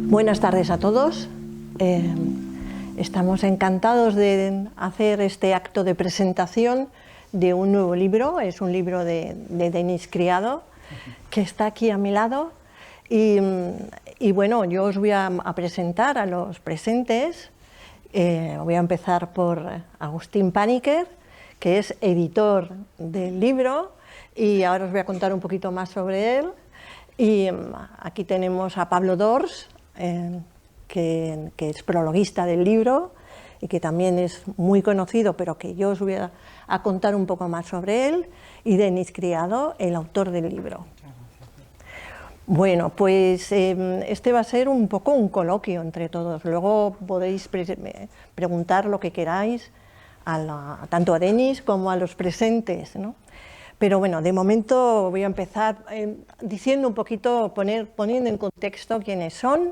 Buenas tardes a todos. Estamos encantados de hacer este acto de presentación de un nuevo libro. Es un libro de Denis Criado, que está aquí a mi lado. Y bueno, yo os voy a presentar a los presentes. Voy a empezar por Agustín Paniker, que es editor del libro, y ahora os voy a contar un poquito más sobre él. Y aquí tenemos a Pablo Dors, que es prologuista del libro y que también es muy conocido, pero que yo os voy a contar un poco más sobre él, y Denis Criado, el autor del libro. Bueno, pues este va a ser un poco un coloquio entre todos. Luego podéis preguntar lo que queráis, tanto a Denis como a los presentes, ¿no? Pero bueno, de momento voy a empezar diciendo un poquito, poniendo en contexto quiénes son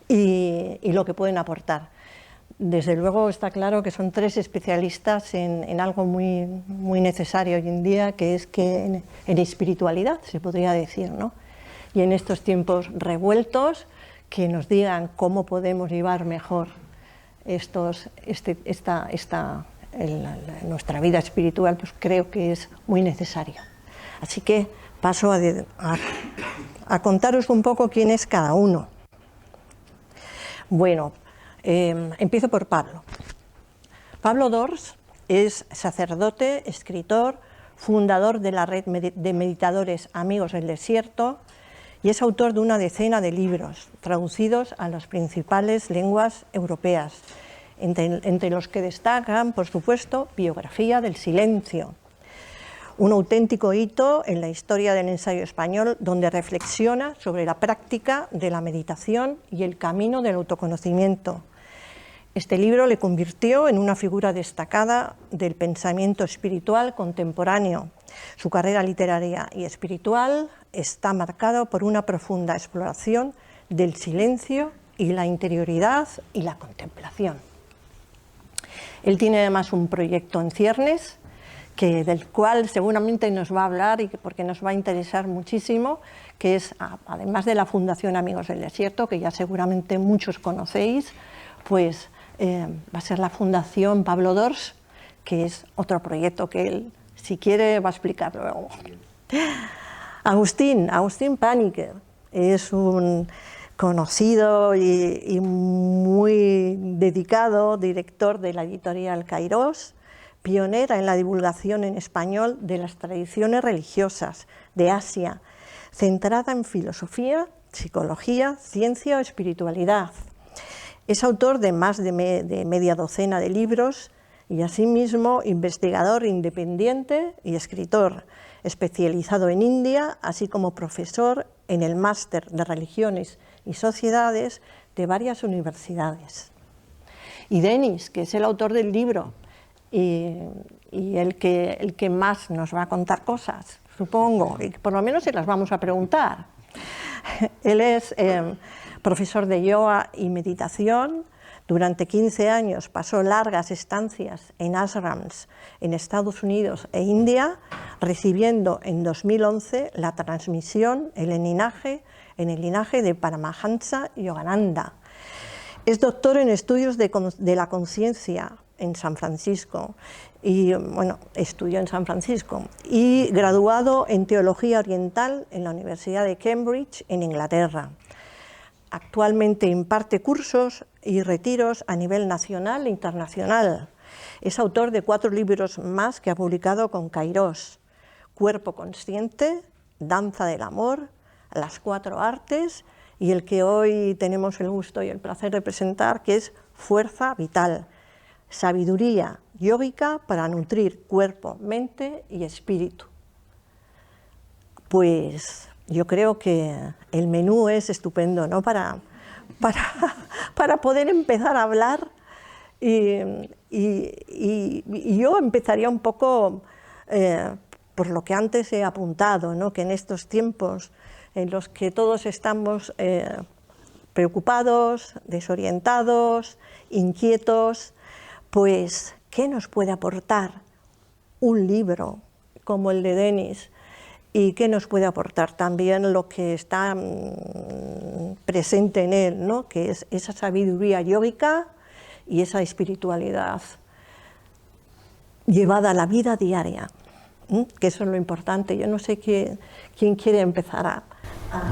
y lo que pueden aportar. Desde luego está claro que son tres especialistas en algo muy necesario hoy en día, que es que en espiritualidad, se podría decir, ¿no? Y en estos tiempos revueltos, que nos digan cómo podemos llevar mejor nuestra vida espiritual, pues creo que es muy necesario. Así que paso a contaros un poco quién es cada uno. Bueno, empiezo por Pablo. Pablo Dors es sacerdote, escritor, fundador de la red de meditadores Amigos del Desierto, y es autor de una decena de libros traducidos a las principales lenguas europeas, entre los que destacan, por supuesto, Biografía del Silencio, un auténtico hito en la historia del ensayo español, donde reflexiona sobre la práctica de la meditación y el camino del autoconocimiento. Este libro le convirtió en una figura destacada del pensamiento espiritual contemporáneo. Su carrera literaria y espiritual está marcada por una profunda exploración del silencio y la interioridad y la contemplación. Él tiene además un proyecto en ciernes, del cual seguramente nos va a hablar y porque nos va a interesar muchísimo, que es, además de la Fundación Amigos del Desierto, que ya seguramente muchos conocéis, pues va a ser la Fundación Pablo Dors, que es otro proyecto que él, si quiere, va a explicar luego. Agustín Paniker es un conocido y muy dedicado director de la editorial Kairos, pionera en la divulgación en español de las tradiciones religiosas de Asia, centrada en filosofía, psicología, ciencia o espiritualidad. Es autor de más de media docena de libros y asimismo investigador independiente y escritor, especializado en India, así como profesor en el Máster de Religiones y Sociedades de varias universidades. Y Denis, que es el autor del libro y el que más nos va a contar cosas, supongo, y por lo menos se las vamos a preguntar. Él es profesor de yoga y meditación. Durante 15 años pasó largas estancias en ashrams en Estados Unidos e India, recibiendo en 2011 la transmisión en el linaje de Paramahansa Yogananda. Es doctor en estudios de la conciencia en San Francisco, y bueno, estudió en San Francisco, y graduado en Teología Oriental en la Universidad de Cambridge, en Inglaterra. Actualmente imparte cursos y retiros a nivel nacional e internacional. Es autor de 4 libros más que ha publicado con Kairos: Cuerpo Consciente, Danza del Amor, Las 4 Artes, y el que hoy tenemos el gusto y el placer de presentar, que es Fuerza Vital, Sabiduría Yógica para nutrir cuerpo, mente y espíritu. Pues yo creo que el menú es estupendo, ¿no? Para poder empezar a hablar, y yo empezaría un poco por lo que antes he apuntado, ¿no? Que en estos tiempos en los que todos estamos preocupados, desorientados, inquietos, pues ¿qué nos puede aportar un libro como el de Denis, y qué nos puede aportar también lo que está presente en él, ¿no? Que es esa sabiduría yógica y esa espiritualidad llevada a la vida diaria, que eso es lo importante. Yo no sé quién quiere empezar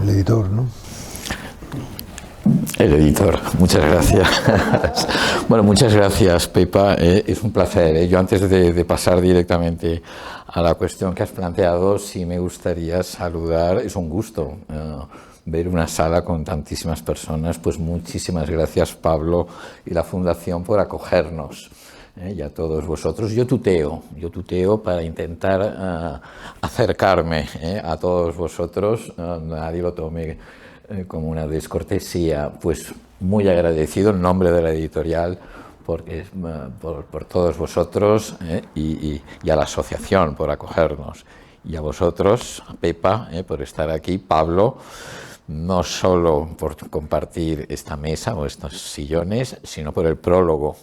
El editor, ¿no? El editor, muchas gracias. Bueno, muchas gracias, Pepa. Es un placer. Yo antes de pasar directamente a la cuestión que has planteado, sí me gustaría saludar. Es un gusto ver una sala con tantísimas personas. Pues muchísimas gracias, Pablo y la Fundación, por acogernos. Y a todos vosotros. Yo tuteo para intentar acercarme a todos vosotros. Nadie lo tome como una descortesía. Pues muy agradecido en nombre de la editorial por todos vosotros y a la asociación por acogernos. Y a vosotros, a Pepa, por estar aquí, Pablo, no solo por compartir esta mesa o estos sillones, sino por el prólogo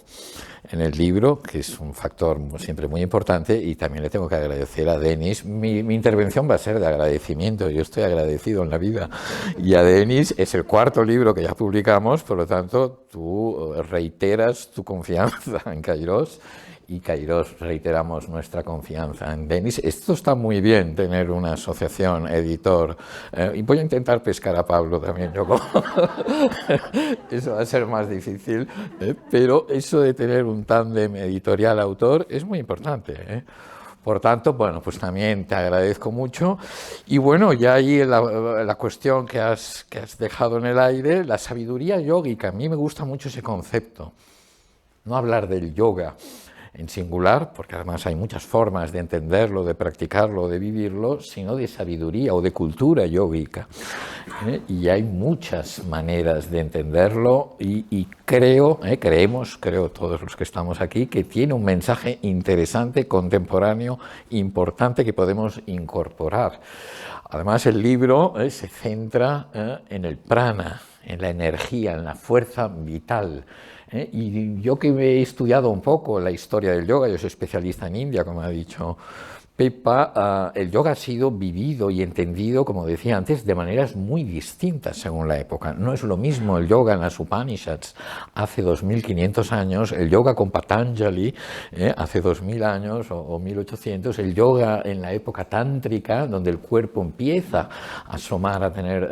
en el libro, que es un factor siempre muy importante, y también le tengo que agradecer a Denis. Mi intervención va a ser de agradecimiento, yo estoy agradecido en la vida, y a Denis es el cuarto libro que ya publicamos, por lo tanto tú reiteras tu confianza en Kairos, y Kairos reiteramos nuestra confianza en Denis. Esto está muy bien, tener una asociación, editor, y voy a intentar pescar a Pablo también, yo eso va a ser más difícil, pero eso de tener un tándem editorial-autor es muy importante, Por tanto, bueno, pues también te agradezco mucho. Y bueno, ya ahí la cuestión que has dejado en el aire, la sabiduría yógica. A mí me gusta mucho ese concepto, no hablar del yoga en singular, porque además hay muchas formas de entenderlo, de practicarlo, de vivirlo, sino de sabiduría o de cultura yógica. Y hay muchas maneras de entenderlo y creo todos los que estamos aquí, que tiene un mensaje interesante, contemporáneo, importante, que podemos incorporar. Además, el libro se centra en el prana, en la energía, en la fuerza vital. Y yo que he estudiado un poco la historia del yoga, yo soy especialista en India, como ha dicho Pepa, el yoga ha sido vivido y entendido, como decía antes, de maneras muy distintas según la época. No es lo mismo el yoga en las Upanishads hace 2500 años, el yoga con Patanjali hace 2000 años o 1800, el yoga en la época tántrica, donde el cuerpo empieza a asomar, a tener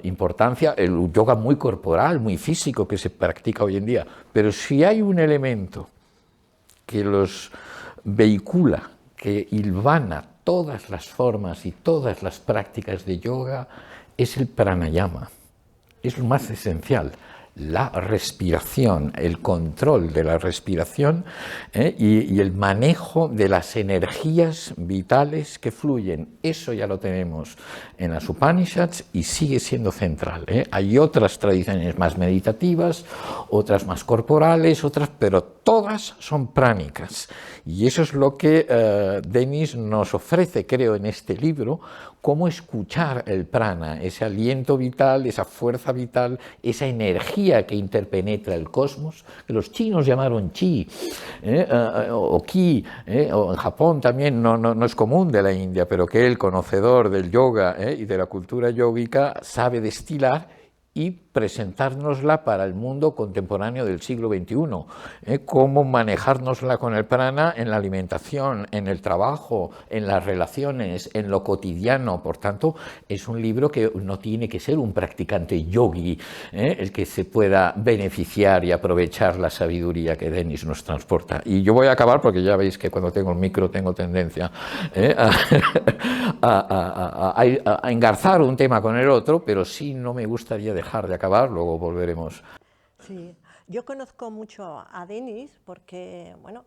importancia, el yoga muy corporal, muy físico que se practica hoy en día. Pero si hay un elemento que los vehicula, que hilvana todas las formas y todas las prácticas de yoga, es el pranayama. Es lo más esencial, la respiración, el control de la respiración y el manejo de las energías vitales que fluyen. Eso ya lo tenemos en las Upanishads y sigue siendo central. Hay otras tradiciones más meditativas, otras más corporales, otras, pero todas son pránicas. Y eso es lo que Denis nos ofrece, creo, en este libro, cómo escuchar el prana, ese aliento vital, esa fuerza vital, esa energía que interpenetra el cosmos, que los chinos llamaron chi, o ki, o en Japón también no es común de la India, pero que el conocedor del yoga y de la cultura yógica sabe destilar y presentárnosla para el mundo contemporáneo del siglo XXI, cómo manejárnosla con el prana en la alimentación, en el trabajo, en las relaciones, en lo cotidiano. Por tanto, es un libro que no tiene que ser un practicante yogi el que se pueda beneficiar y aprovechar la sabiduría que Denis nos transporta. Y yo voy a acabar, porque ya veis que cuando tengo el micro tengo tendencia a engarzar un tema con el otro, pero sí no me gustaría dejar de acabar, luego volveremos. Sí, yo conozco mucho a Denis porque, bueno,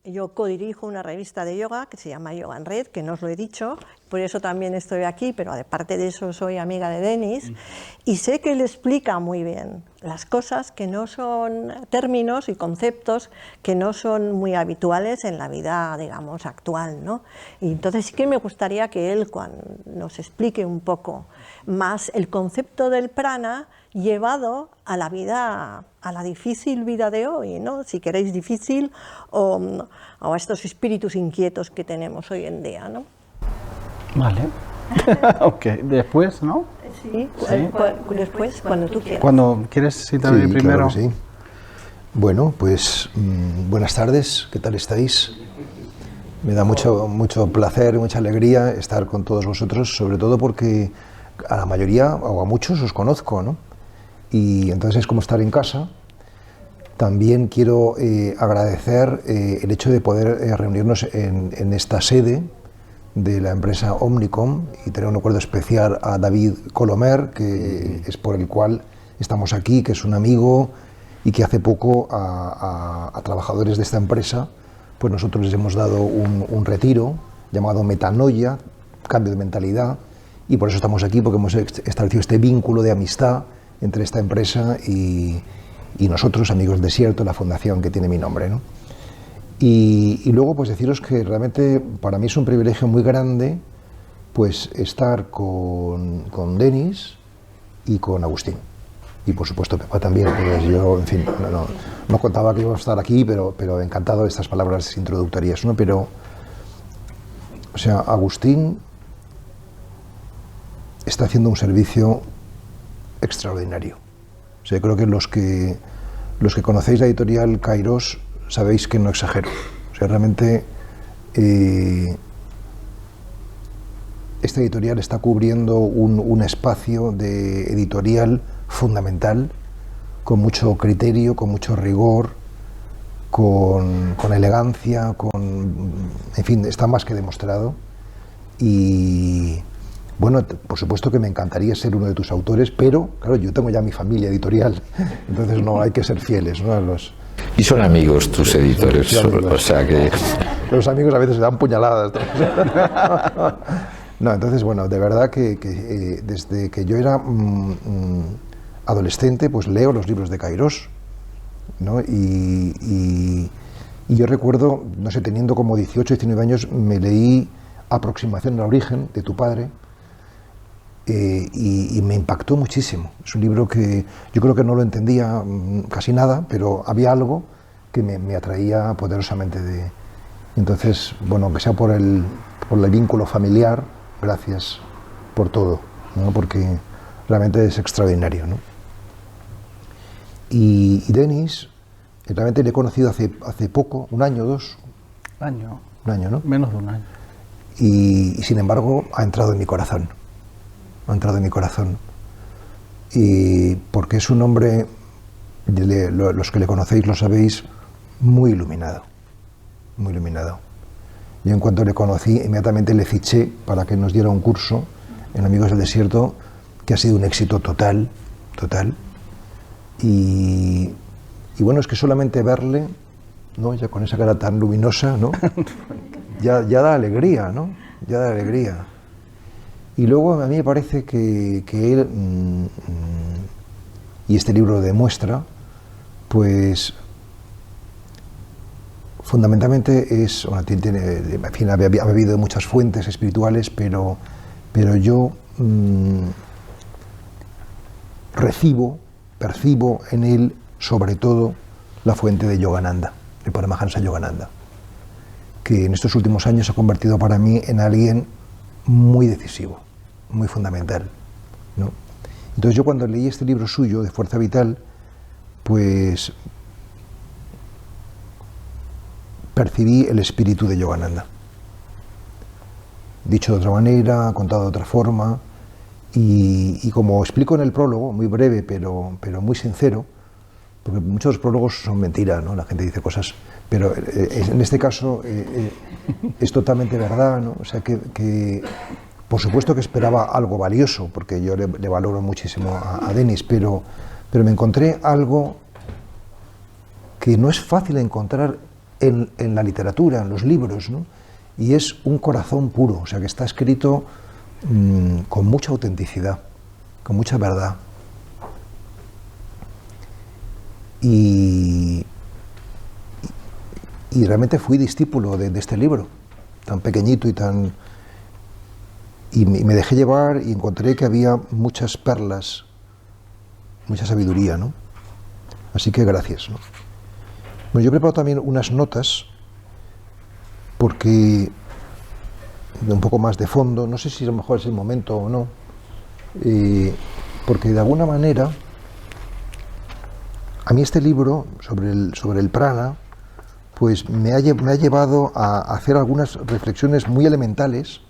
yo codirijo una revista de yoga que se llama Yoga en Red, que no os lo he dicho, por eso también estoy aquí, pero aparte de eso soy amiga de Denis, y sé que él explica muy bien las cosas que no son términos y conceptos que no son muy habituales en la vida, digamos, actual, ¿no? Y entonces sí que me gustaría que él nos explique un poco más el concepto del prana llevado a la vida, a la difícil vida de hoy, ¿no? Si queréis difícil, o a estos espíritus inquietos que tenemos hoy en día, ¿no? Vale. Ok, después, ¿no? Sí, Sí. después, cuando tú quieras. Cuando quieres citarme Sí, primero. claro que sí. Bueno, pues buenas tardes, ¿qué tal estáis? Me da mucho placer, mucha alegría estar con todos vosotros, sobre todo porque a la mayoría o a muchos os conozco, ¿no? Y entonces es como estar en casa. También quiero agradecer el hecho de poder reunirnos en esta sede de la empresa Omnicom y tener un acuerdo especial a David Colomer, que es por el cual estamos aquí, que es un amigo y que hace poco a trabajadores de esta empresa, pues nosotros les hemos dado un retiro llamado Metanoia, cambio de mentalidad, y por eso estamos aquí, porque hemos establecido este vínculo de amistad entre esta empresa y nosotros, Amigos del Desierto, la fundación que tiene mi nombre, ¿no? Y luego pues deciros que realmente para mí es un privilegio muy grande pues estar con Denis y con Agustín. Y por supuesto Pepa también, pues yo, en fin, no contaba que íbamos a estar aquí, pero encantado de estas palabras introductorias, ¿no? Pero, o sea, Agustín está haciendo un servicio extraordinario. O sea, creo que los que conocéis la editorial Kairos sabéis que no exagero. O sea, realmente esta editorial está cubriendo un espacio de editorial fundamental, con mucho criterio, con mucho rigor, con elegancia, en fin, está más que demostrado. Y bueno, por supuesto que me encantaría ser uno de tus autores, pero claro, yo tengo ya mi familia editorial, entonces no hay que ser fieles, ¿no? Y son amigos tus editores, Sí, amigos. o sea que... Los amigos a veces se dan puñaladas. No, entonces, bueno, de verdad que desde que yo era adolescente, pues leo los libros de Kairos, ¿no? Y yo recuerdo, no sé, teniendo como 18, 19 años, me leí Aproximación al origen, de tu padre, y me impactó muchísimo. Es un libro que yo creo que no lo entendía casi nada, pero había algo que me atraía poderosamente Entonces, bueno, aunque sea por el vínculo familiar, gracias por todo, ¿no? Porque realmente es extraordinario, ¿no? Y Denis, realmente le he conocido hace poco, un año o dos. Un año, ¿no? Menos de un año. Y sin embargo ha entrado en mi corazón. Ha entrado en mi corazón. Y porque es un hombre, los que le conocéis lo sabéis, muy iluminado. Muy iluminado. Yo en cuanto le conocí, inmediatamente le fiché para que nos diera un curso en Amigos del Desierto, que ha sido un éxito total. Y bueno, es que solamente verle, ¿no? Ya con esa cara tan luminosa, ¿no? ya da alegría, ¿no? Ya da alegría. Y luego a mí me parece que él, y este libro lo demuestra, pues fundamentalmente es, bueno, en fin, ha bebido de muchas fuentes espirituales, pero yo percibo en él sobre todo la fuente de Yogananda, de Paramahansa Yogananda, que en estos últimos años se ha convertido para mí en alguien muy decisivo, muy fundamental, ¿no? Entonces yo cuando leí este libro suyo, de Fuerza Vital, pues percibí el espíritu de Yogananda. Dicho de otra manera, contado de otra forma, y como explico en el prólogo, muy breve pero muy sincero, porque muchos prólogos son mentiras, ¿no? La gente dice cosas, pero en este caso es totalmente verdad, ¿no? O sea que por supuesto que esperaba algo valioso, porque yo le valoro muchísimo a Denis, pero me encontré algo que no es fácil encontrar en la literatura, en los libros, ¿no? Y es un corazón puro, o sea que está escrito con mucha autenticidad, con mucha verdad. Y realmente fui discípulo de este libro, tan pequeñito y me dejé llevar y encontré que había muchas perlas, mucha sabiduría, ¿no? Así que gracias, ¿no? Bueno, yo he preparado también unas notas porque un poco más de fondo, no sé si a lo mejor es el momento o no, porque de alguna manera a mí este libro sobre el prana pues me ha llevado a hacer algunas reflexiones muy elementales,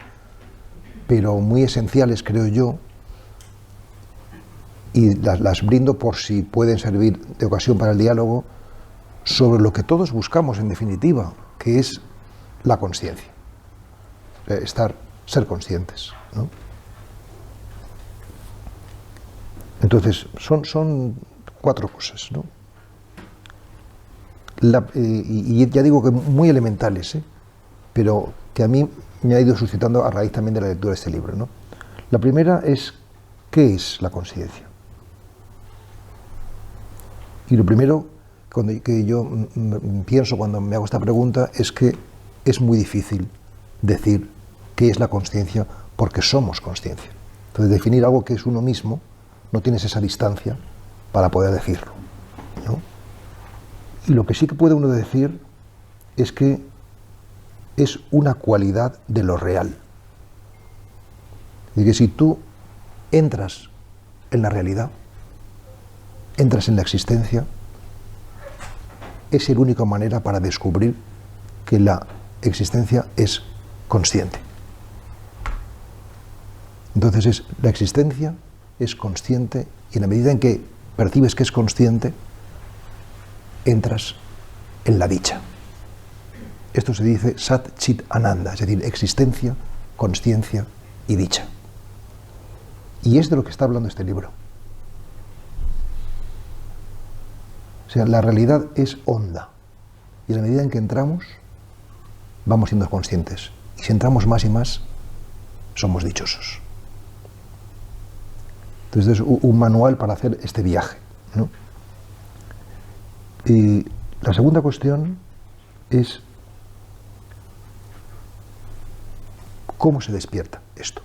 pero muy esenciales, creo yo, y las brindo por si pueden servir de ocasión para el diálogo, sobre lo que todos buscamos en definitiva, que es la consciencia, ser conscientes, ¿no? Entonces, son 4 cosas, ¿no? Y ya digo que muy elementales, pero que a mí me ha ido suscitando a raíz también de la lectura de este libro, ¿no? La primera es, ¿qué es la conciencia? Y lo primero que yo pienso cuando me hago esta pregunta es que es muy difícil decir qué es la consciencia porque somos consciencia. Entonces, definir algo que es uno mismo, no tienes esa distancia para poder decirlo, ¿no? Y lo que sí que puede uno decir es que es una cualidad de lo real. Y que si tú entras en la realidad, entras en la existencia, es la única manera para descubrir que la existencia es consciente. Entonces la existencia es consciente, y en la medida en que percibes que es consciente, entras en la dicha. Esto se dice Sat Chit Ananda, es decir, existencia, consciencia y dicha. Y es de lo que está hablando este libro. O sea, la realidad es honda, y en la medida en que entramos, vamos siendo conscientes. Y si entramos más y más, somos dichosos. Entonces es un manual para hacer este viaje, ¿no? Y la segunda cuestión es cómo se despierta esto,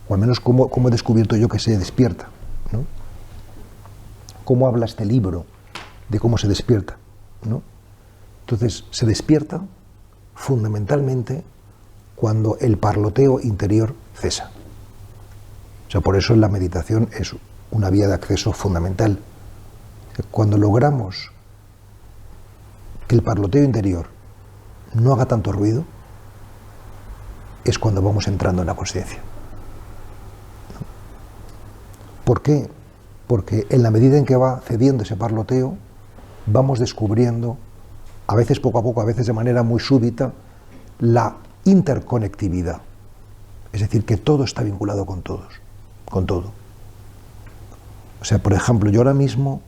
o al menos cómo he descubierto yo que se despierta, ¿no? Cómo habla este libro de cómo se despierta, ¿no? Entonces se despierta fundamentalmente cuando el parloteo interior cesa. O sea, por eso la meditación es una vía de acceso fundamental. Cuando logramos que el parloteo interior no haga tanto ruido, es cuando vamos entrando en la consciencia. ¿Por qué? Porque en la medida en que va cediendo ese parloteo, vamos descubriendo, a veces poco a poco, a veces de manera muy súbita, la interconectividad. Es decir, que todo está vinculado con todos, con todo. O sea, por ejemplo, yo ahora mismo,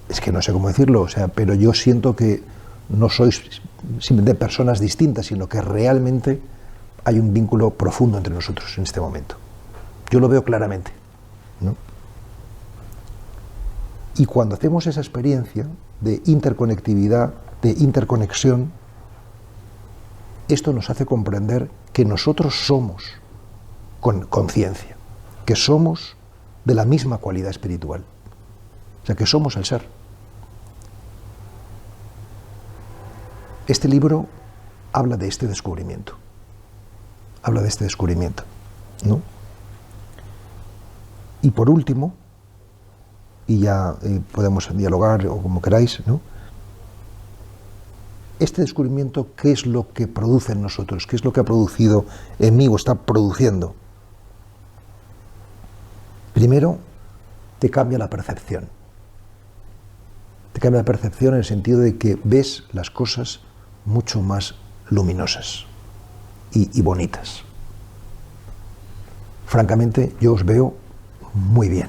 es que no sé cómo decirlo, o sea, pero yo siento que no sois simplemente personas distintas, sino que realmente hay un vínculo profundo entre nosotros en este momento. Yo lo veo claramente, ¿no? Y cuando hacemos esa experiencia de interconectividad, de interconexión, esto nos hace comprender que nosotros somos con conciencia, que somos de la misma cualidad espiritual, o sea, que somos el ser. Este libro habla de este descubrimiento, ¿no? Y por último, y ya podemos dialogar o como queráis, ¿no? Este descubrimiento, ¿qué es lo que produce en nosotros? ¿Qué es lo que ha producido en mí o está produciendo? Primero, te cambia la percepción. Te cambia la percepción en el sentido de que ves las cosas mucho más luminosas y bonitas. Francamente, yo os veo muy bien.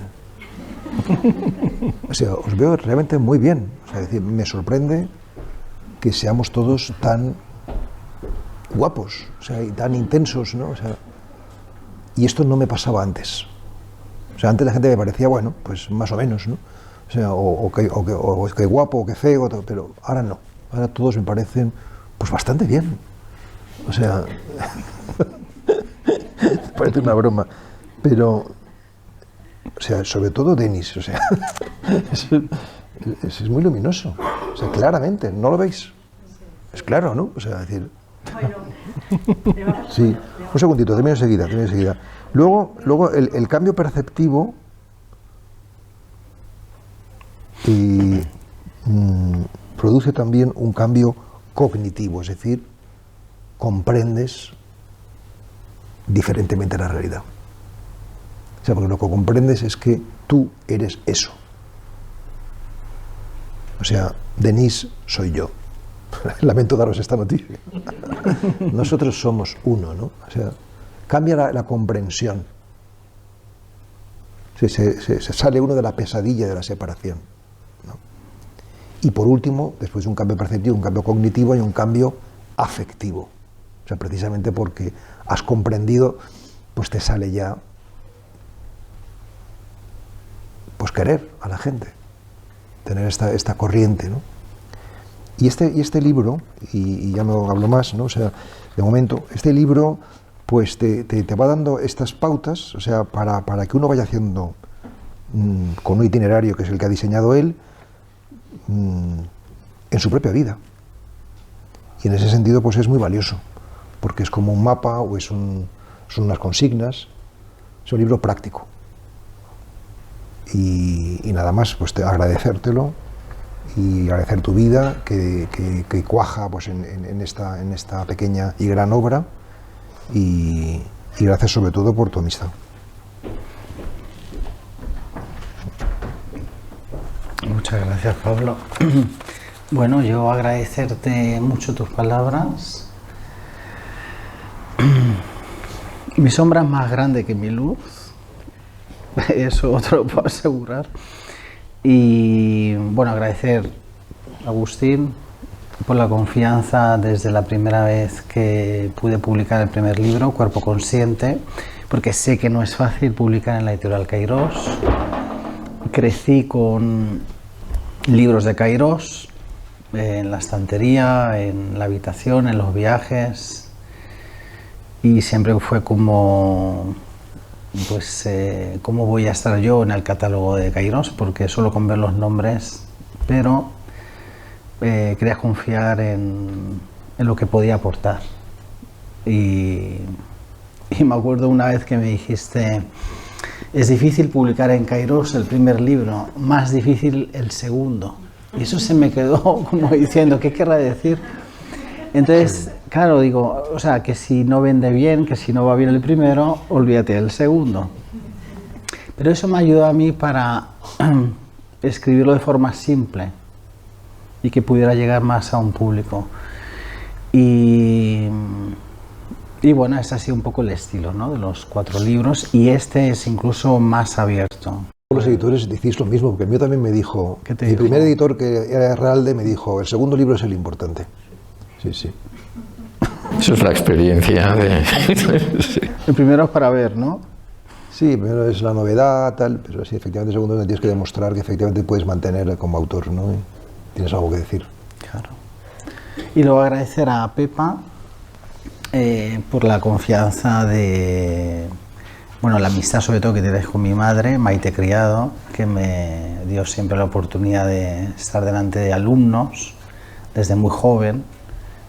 O sea, os veo realmente muy bien. O sea, es decir, me sorprende que seamos todos tan guapos, o sea, y tan intensos, ¿no? O sea, y esto no me pasaba antes. O sea, antes la gente me parecía, bueno, pues más o menos, ¿no? O sea, o que guapo, o que feo, pero ahora no. Ahora todos me parecen, pues bastante bien. O sea, parece una broma, pero, o sea, sobre todo Denis, o sea, es muy luminoso, o sea, claramente, ¿no lo veis? Es claro, ¿no? O sea, decir... Sí, un segundito, termino enseguida. Luego el cambio perceptivo produce también un cambio cognitivo, es decir, comprendes diferentemente la realidad. O sea, porque lo que comprendes es que tú eres eso. O sea, Denis soy yo. Lamento daros esta noticia. Nosotros somos uno, ¿no? O sea, cambia la comprensión. Se sale uno de la pesadilla de la separación, ¿no? Y por último, después de un cambio perceptivo, un cambio cognitivo, hay un cambio afectivo. O sea, precisamente porque has comprendido, pues te sale ya, pues querer a la gente, tener esta corriente, ¿no? Y este libro, y ya no hablo más, ¿no? O sea, de momento, este libro pues te va dando estas pautas, o sea, para que uno vaya haciendo con un itinerario que es el que ha diseñado él, en su propia vida. Y en ese sentido pues es muy valioso, porque es como un mapa o son unas consignas, es un libro práctico. Y nada más, pues agradecértelo y agradecer tu vida que cuaja pues en esta pequeña y gran obra, y gracias sobre todo por tu amistad. Muchas gracias, Pablo. Bueno, yo agradecerte mucho tus palabras. Mi sombra es más grande que mi luz, eso te lo puedo asegurar. Y bueno, agradecer a Agustín por la confianza desde la primera vez que pude publicar el primer libro, Cuerpo Consciente, porque sé que no es fácil publicar en la editorial Kairos. Crecí con libros de Kairos en la estantería, en la habitación, en los viajes, y siempre fue como, pues, ¿cómo voy a estar yo en el catálogo de Kairos? Porque solo con ver los nombres, pero quería confiar en lo que podía aportar. Y me acuerdo una vez que me dijiste: es difícil publicar en Kairos el primer libro, más difícil el segundo. Y eso se me quedó como diciendo, ¿qué querrá decir? Entonces, claro, digo, o sea, que si no vende bien, que si no va bien el primero, olvídate del segundo. Pero eso me ayudó a mí para escribirlo de forma simple y que pudiera llegar más a un público. Y bueno, ese ha sido un poco el estilo, ¿no?, de los 4 libros, y este es incluso más abierto. Los editores decís lo mismo, porque el mío también me dijo, ¿Qué te mi dijo? primer editor, que era Herralde, me dijo, el segundo libro es el importante. Sí, sí. Eso es la experiencia de... Sí. El primero es para ver, ¿no? Sí, primero es la novedad, tal, pero sí, efectivamente, el segundo tienes que demostrar que efectivamente puedes mantener como autor, ¿no? Y tienes algo que decir. Claro. Y luego agradecer a Pepa por la confianza de... Bueno, la amistad sobre todo que tienes con mi madre, Maite Criado, que me dio siempre la oportunidad de estar delante de alumnos desde muy joven,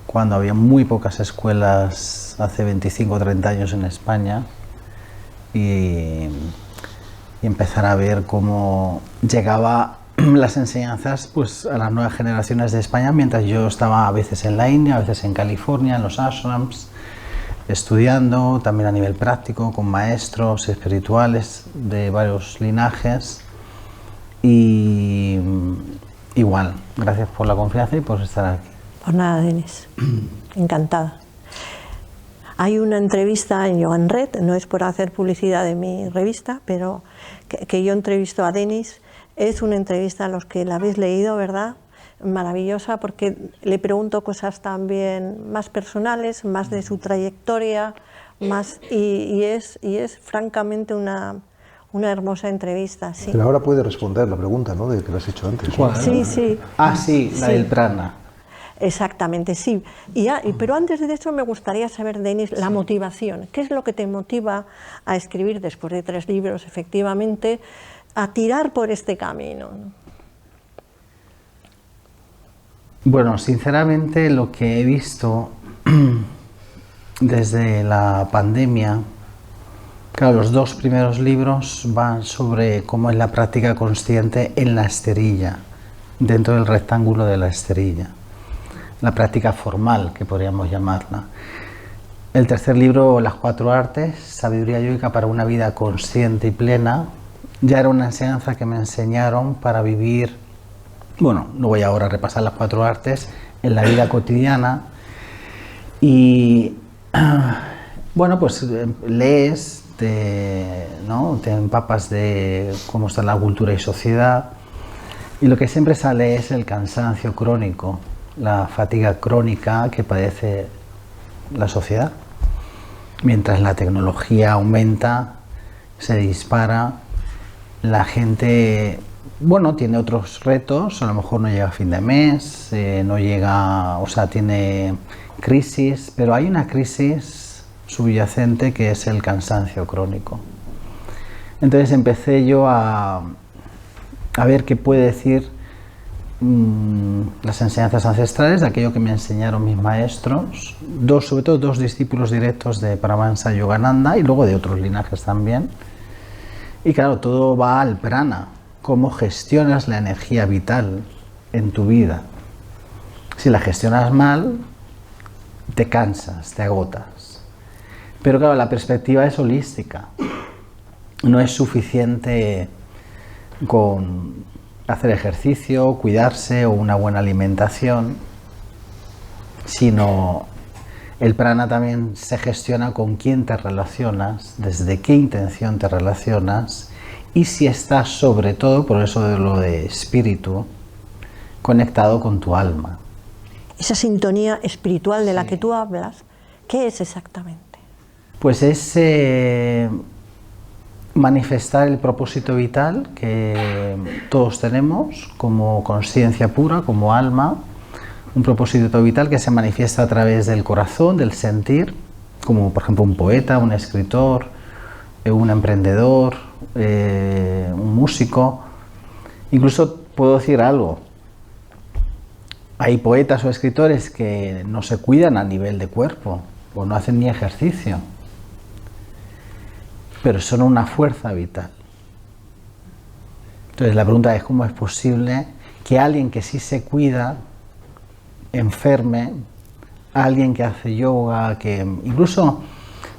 cuando había muy pocas escuelas hace 25 o 30 años en España, y empezar a ver cómo llegaba las enseñanzas pues a las nuevas generaciones de España, mientras yo estaba a veces en la India, a veces en California, en los ashrams, estudiando también a nivel práctico con maestros espirituales de varios linajes. Y igual, gracias por la confianza y por estar aquí. Pues nada, Denis, encantada. Hay una entrevista en Yoga en Red, no es por hacer publicidad de mi revista, pero que yo entrevisto a Denis. Es una entrevista a los que la habéis leído, ¿verdad? Maravillosa, porque le pregunto cosas también más personales, más de su trayectoria, más, y es francamente una hermosa entrevista. Sí. Pero ahora puede responder la pregunta, ¿no?, de que lo has hecho antes. ¿Cuál? Sí, sí. Ah, sí, la Sí. del prana. Exactamente, sí. Pero antes de eso me gustaría saber, Denis, la motivación. ¿Qué es lo que te motiva a escribir, después de 3 libros, efectivamente, a tirar por este camino? Bueno, sinceramente lo que he visto desde la pandemia, claro, los 2 primeros libros van sobre cómo es la práctica consciente en la esterilla, dentro del rectángulo de la esterilla, la práctica formal, que podríamos llamarla. El tercer libro, Las 4 artes, sabiduría yógica para una vida consciente y plena, ya era una enseñanza que me enseñaron para vivir, bueno, no voy ahora a repasar las 4 artes, en la vida cotidiana. Y bueno, pues lees, ¿no? Te empapas de cómo está la cultura y sociedad, y lo que siempre sale es el cansancio crónico, la fatiga crónica que padece la sociedad. Mientras la tecnología aumenta, se dispara, la gente, bueno, tiene otros retos, a lo mejor no llega a fin de mes, no llega, o sea, tiene crisis, pero hay una crisis subyacente que es el cansancio crónico. Entonces empecé yo a ver qué puede decir las enseñanzas ancestrales, de aquello que me enseñaron mis maestros, sobre todo 2 discípulos directos de Paramahansa Yogananda y luego de otros linajes también. Y claro, todo va al prana, cómo gestionas la energía vital en tu vida. Si la gestionas mal, te cansas, te agotas. Pero claro, la perspectiva es holística. No es suficiente con hacer ejercicio, cuidarse o una buena alimentación, sino el prana también se gestiona con quién te relacionas, desde qué intención te relacionas y si estás, sobre todo, por eso de lo de espíritu, conectado con tu alma. Esa sintonía espiritual de la que tú hablas, ¿qué es exactamente? Pues es manifestar el propósito vital que todos tenemos como conciencia pura, como alma, un propósito vital que se manifiesta a través del corazón, del sentir, como por ejemplo un poeta, un escritor, un emprendedor, un músico. Incluso puedo decir algo, hay poetas o escritores que no se cuidan a nivel de cuerpo o no hacen ni ejercicio, pero son una fuerza vital. Entonces la pregunta es cómo es posible que alguien que sí se cuida enferme, alguien que hace yoga, que incluso,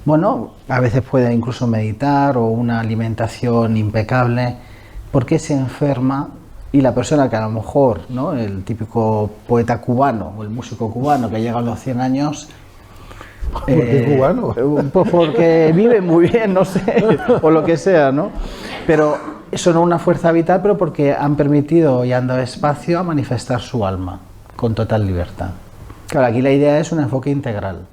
bueno, a veces puede incluso meditar o una alimentación impecable, ¿por qué se enferma? Y la persona que a lo mejor, ¿no?, el típico poeta cubano o el músico cubano que llega a los 100 años, ¿Por qué cubano? Pues porque vive muy bien, no sé, o lo que sea, ¿no? Pero eso no es una fuerza vital, pero porque han permitido y han dado espacio a manifestar su alma con total libertad. Claro, aquí la idea es un enfoque integral.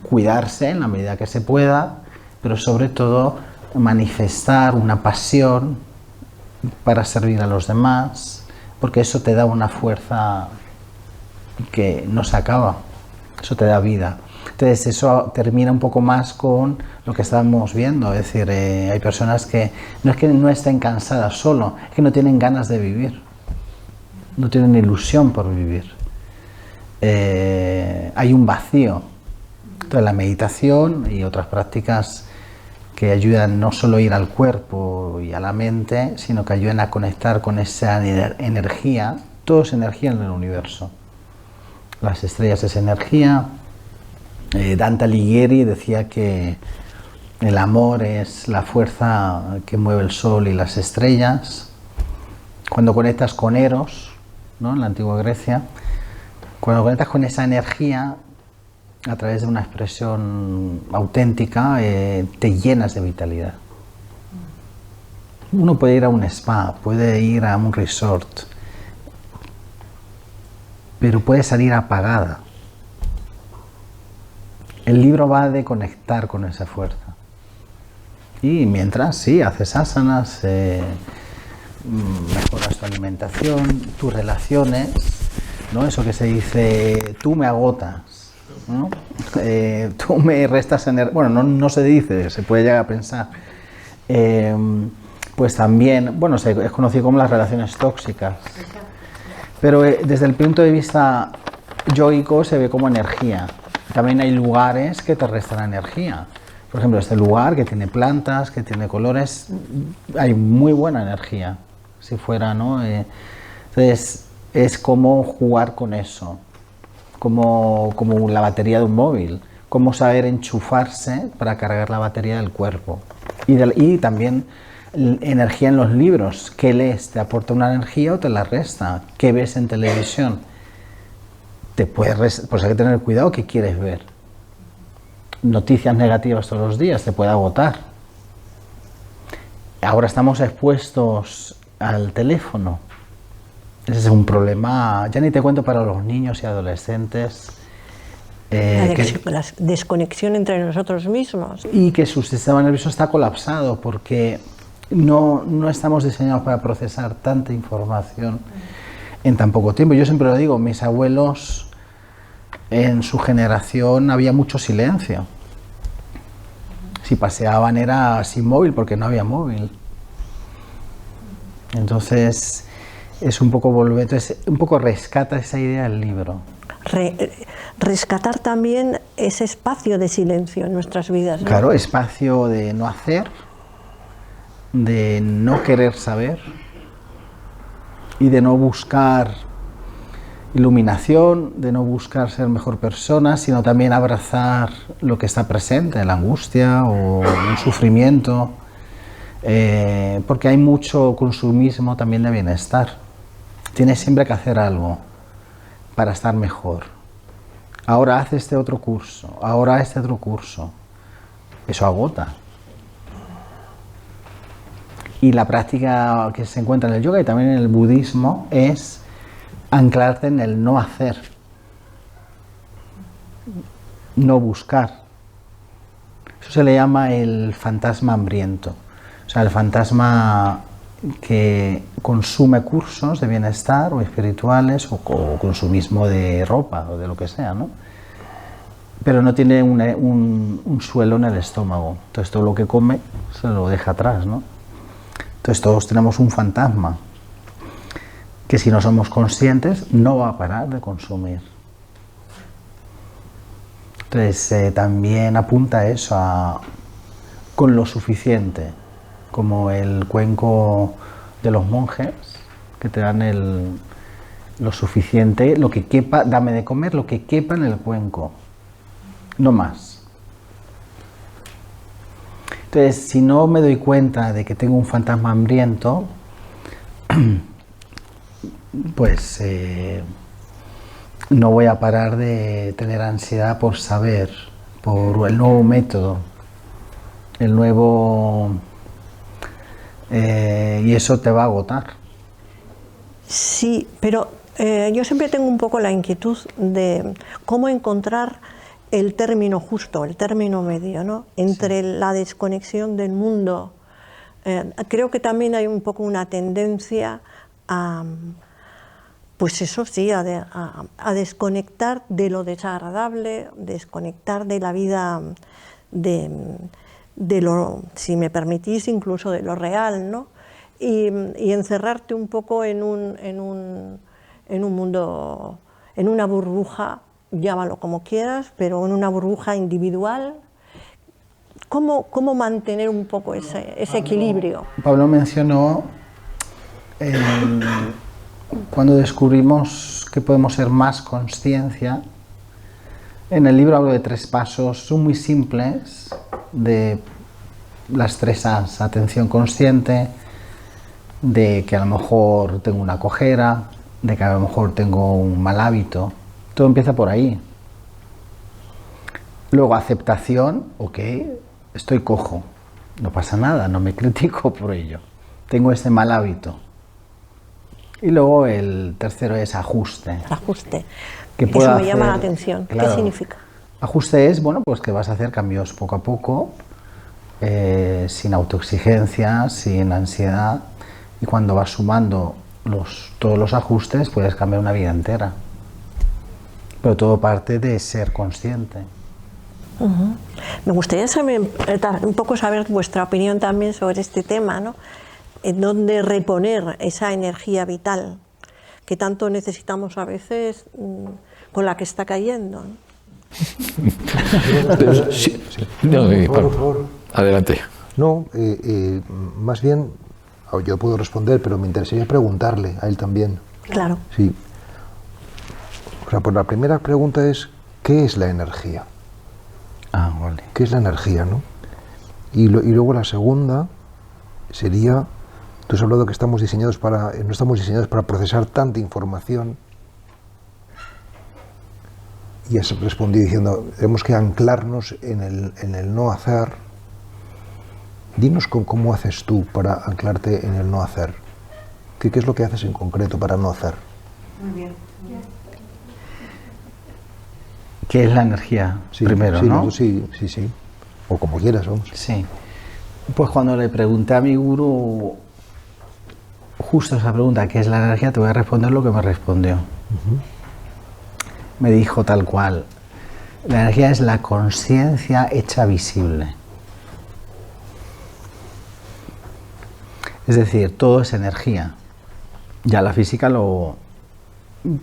Cuidarse en la medida que se pueda, pero sobre todo manifestar una pasión para servir a los demás, porque eso te da una fuerza que no se acaba, eso te da vida. Entonces eso termina un poco más con lo que estábamos viendo, es decir, hay personas que no estén cansadas solo, es que no tienen ganas de vivir, no tienen ilusión por vivir. Hay un vacío. Entonces la meditación y otras prácticas que ayudan no solo a ir al cuerpo y a la mente, sino que ayudan a conectar con esa energía. Todo es energía en el universo. Las estrellas es energía. Dante Alighieri decía que el amor es la fuerza que mueve el sol y las estrellas. Cuando conectas con Eros, ¿no?, en la antigua Grecia, cuando conectas con esa energía a través de una expresión auténtica, te llenas de vitalidad. Uno puede ir a un spa, puede ir a un resort, pero puede salir apagada. El libro va de conectar con esa fuerza. Y mientras, sí, haces asanas, mejoras tu alimentación, tus relaciones, ¿no? Eso que se dice, tú me agotas, ¿no? Tú me restas energía. Bueno, no se dice, se puede llegar a pensar. Pues también, bueno, es conocido como las relaciones tóxicas. Pero desde el punto de vista yoico se ve como energía. También hay lugares que te restan energía. Por ejemplo, este lugar que tiene plantas, que tiene colores, hay muy buena energía, si fuera, ¿no? Entonces, es como jugar con eso, como la batería de un móvil, como saber enchufarse para cargar la batería del cuerpo. Y también energía en los libros. ¿Qué lees? ¿Te aporta una energía o te la resta? ¿Qué ves en televisión? Pues hay que tener cuidado qué quieres ver. Noticias negativas todos los días te puede agotar. Ahora estamos expuestos al teléfono. Ese es un problema, ya ni te cuento para los niños y adolescentes. La desconexión entre nosotros mismos. Y que su sistema nervioso está colapsado porque no estamos diseñados para procesar tanta información en tan poco tiempo. Yo siempre lo digo, mis abuelos, en su generación había mucho silencio. Si paseaban era sin móvil porque no había móvil. Entonces es un poco rescata esa idea del libro. Rescatar también ese espacio de silencio en nuestras vidas, ¿no? Claro, espacio de no hacer, de no querer saber y de no buscar iluminación, de no buscar ser mejor persona, sino también abrazar lo que está presente, la angustia o un sufrimiento, porque hay mucho consumismo también de bienestar. Tienes siempre que hacer algo para estar mejor. Ahora haz este otro curso, ahora este otro curso. Eso agota. Y la práctica que se encuentra en el yoga y también en el budismo es anclarte en el no hacer, no buscar. Eso se le llama el fantasma hambriento. O sea, el fantasma que consume cursos de bienestar o espirituales o consumismo de ropa o de lo que sea, ¿no? Pero no tiene un suelo en el estómago. Entonces todo lo que come se lo deja atrás, ¿no? Entonces todos tenemos un fantasma que si no somos conscientes no va a parar de consumir. Entonces también apunta eso con lo suficiente, como el cuenco de los monjes, que te dan lo suficiente, lo que quepa, dame de comer lo que quepa en el cuenco, no más. Entonces, si no me doy cuenta de que tengo un fantasma hambriento, pues no voy a parar de tener ansiedad por saber, por el nuevo método, el nuevo... y eso te va a agotar. Sí, pero yo siempre tengo un poco la inquietud de cómo encontrar el término justo, el término medio, ¿no? Entre la desconexión del mundo. Creo que también hay un poco una tendencia a, pues eso sí, a desconectar de lo desagradable, desconectar de la vida, de lo, si me permitís, incluso de lo real, ¿no? Y encerrarte un poco en un mundo, en una burbuja, llámalo como quieras, pero en una burbuja individual. ¿Cómo mantener un poco ese equilibrio? Pablo mencionó cuando descubrimos que podemos ser más consciencia. En el libro hablo de 3 pasos, son muy simples, de las 3 A's: atención consciente, de que a lo mejor tengo una cojera, de que a lo mejor tengo un mal hábito. Todo empieza por ahí. Luego aceptación, ok, estoy cojo, no pasa nada, no me critico por ello, tengo este mal hábito. Y luego el tercero es ajuste. Ajuste. Que eso me llama la atención. Claro, ¿qué significa? Ajuste es, bueno, pues que vas a hacer cambios poco a poco, sin autoexigencia, sin ansiedad, y cuando vas sumando todos los ajustes puedes cambiar una vida entera. Pero todo parte de ser consciente. Me gustaría saber, un poco saber vuestra opinión también sobre este tema, ¿no? En dónde reponer esa energía vital que tanto necesitamos a veces con la que está cayendo, ¿no? Pero, sí, no, por favor. Adelante. No, más bien, yo puedo responder, pero me interesaría preguntarle a él también. Claro. Sí. O sea, pues la primera pregunta es, ¿qué es la energía? Ah, vale. ¿Qué es la energía, no? Y luego la segunda sería, tú has hablado que no estamos diseñados para procesar tanta información. Y has respondido diciendo, tenemos que anclarnos en el no hacer. Dinos cómo haces tú para anclarte en el no hacer. ¿Qué es lo que haces en concreto para no hacer? Muy bien. ¿Qué es la energía? Sí, Primero, sí, ¿no? Sí. O como quieras, vamos. Sí. Pues cuando le pregunté a mi gurú justo esa pregunta, ¿qué es la energía?, te voy a responder lo que me respondió. Me dijo tal cual, la energía es la conciencia hecha visible. Es decir, todo es energía. Ya la física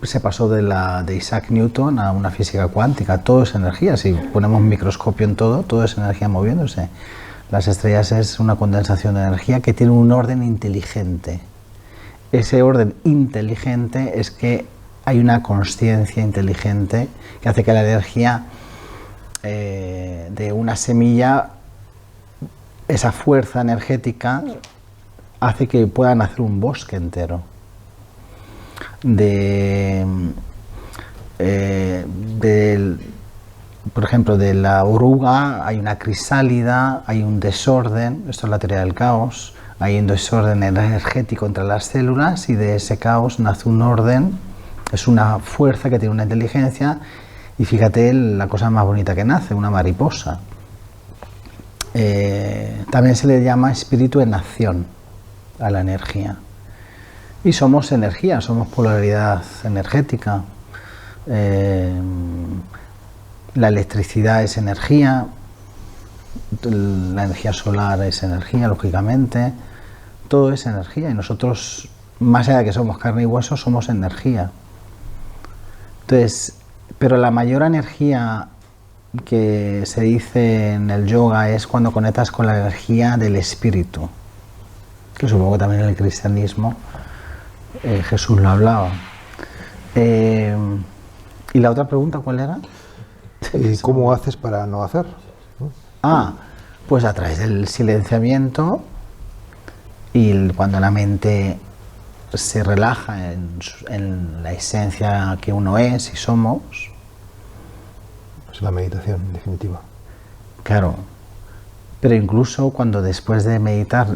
se pasó de Isaac Newton a una física cuántica. Todo es energía. Si ponemos un microscopio en todo es energía moviéndose. Las estrellas es una condensación de energía que tiene un orden inteligente. Ese orden inteligente es que hay una consciencia inteligente que hace que la energía de una semilla, esa fuerza energética, hace que pueda nacer un bosque entero. Por ejemplo, de la oruga hay una crisálida, hay un desorden, esto es la teoría del caos, hay un desorden energético entre las células y de ese caos nace un orden, es una fuerza que tiene una inteligencia y fíjate la cosa más bonita que nace, una mariposa. También se le llama espíritu en acción a la energía. Y somos energía, somos polaridad energética. La electricidad es energía, la energía solar es energía, lógicamente. Todo es energía y nosotros, más allá de que somos carne y hueso, somos energía. Entonces, pero la mayor energía que se dice en el yoga es cuando conectas con la energía del espíritu, que supongo que también en el cristianismo Jesús lo hablaba. ¿Y la otra pregunta cuál era? ¿Cómo haces para no hacer? Pues a través del silenciamiento y cuando la mente se relaja en la esencia que uno es y somos. Es la meditación, en definitiva. Claro, pero incluso cuando después de meditar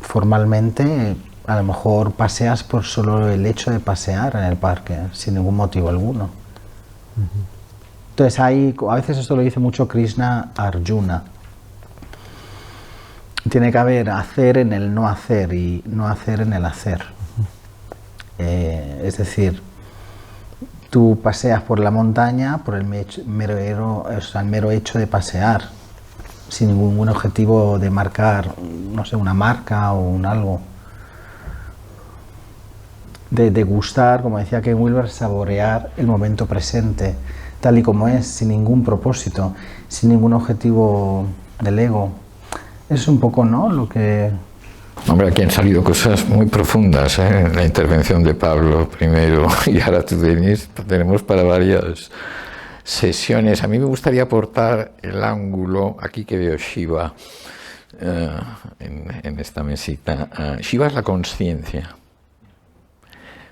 formalmente, a lo mejor paseas por solo el hecho de pasear en el parque, sin ningún motivo alguno. Entonces a veces esto lo dice mucho Krishna a Arjuna. Tiene que haber hacer en el no hacer y no hacer en el hacer. Es decir, tú paseas por la montaña por el mero hecho de pasear, sin ningún objetivo de marcar, no sé, una marca o un algo. De degustar, como decía Ken Wilber, saborear el momento presente, tal y como es, sin ningún propósito, sin ningún objetivo del ego. Es un poco, ¿no?, lo que... Hombre, aquí han salido cosas muy profundas, ¿eh? La intervención de Pablo primero y ahora tú, Denis, tenemos para varias sesiones. A mí me gustaría aportar el ángulo, aquí que veo Shiva en esta mesita. Shiva es la consciencia,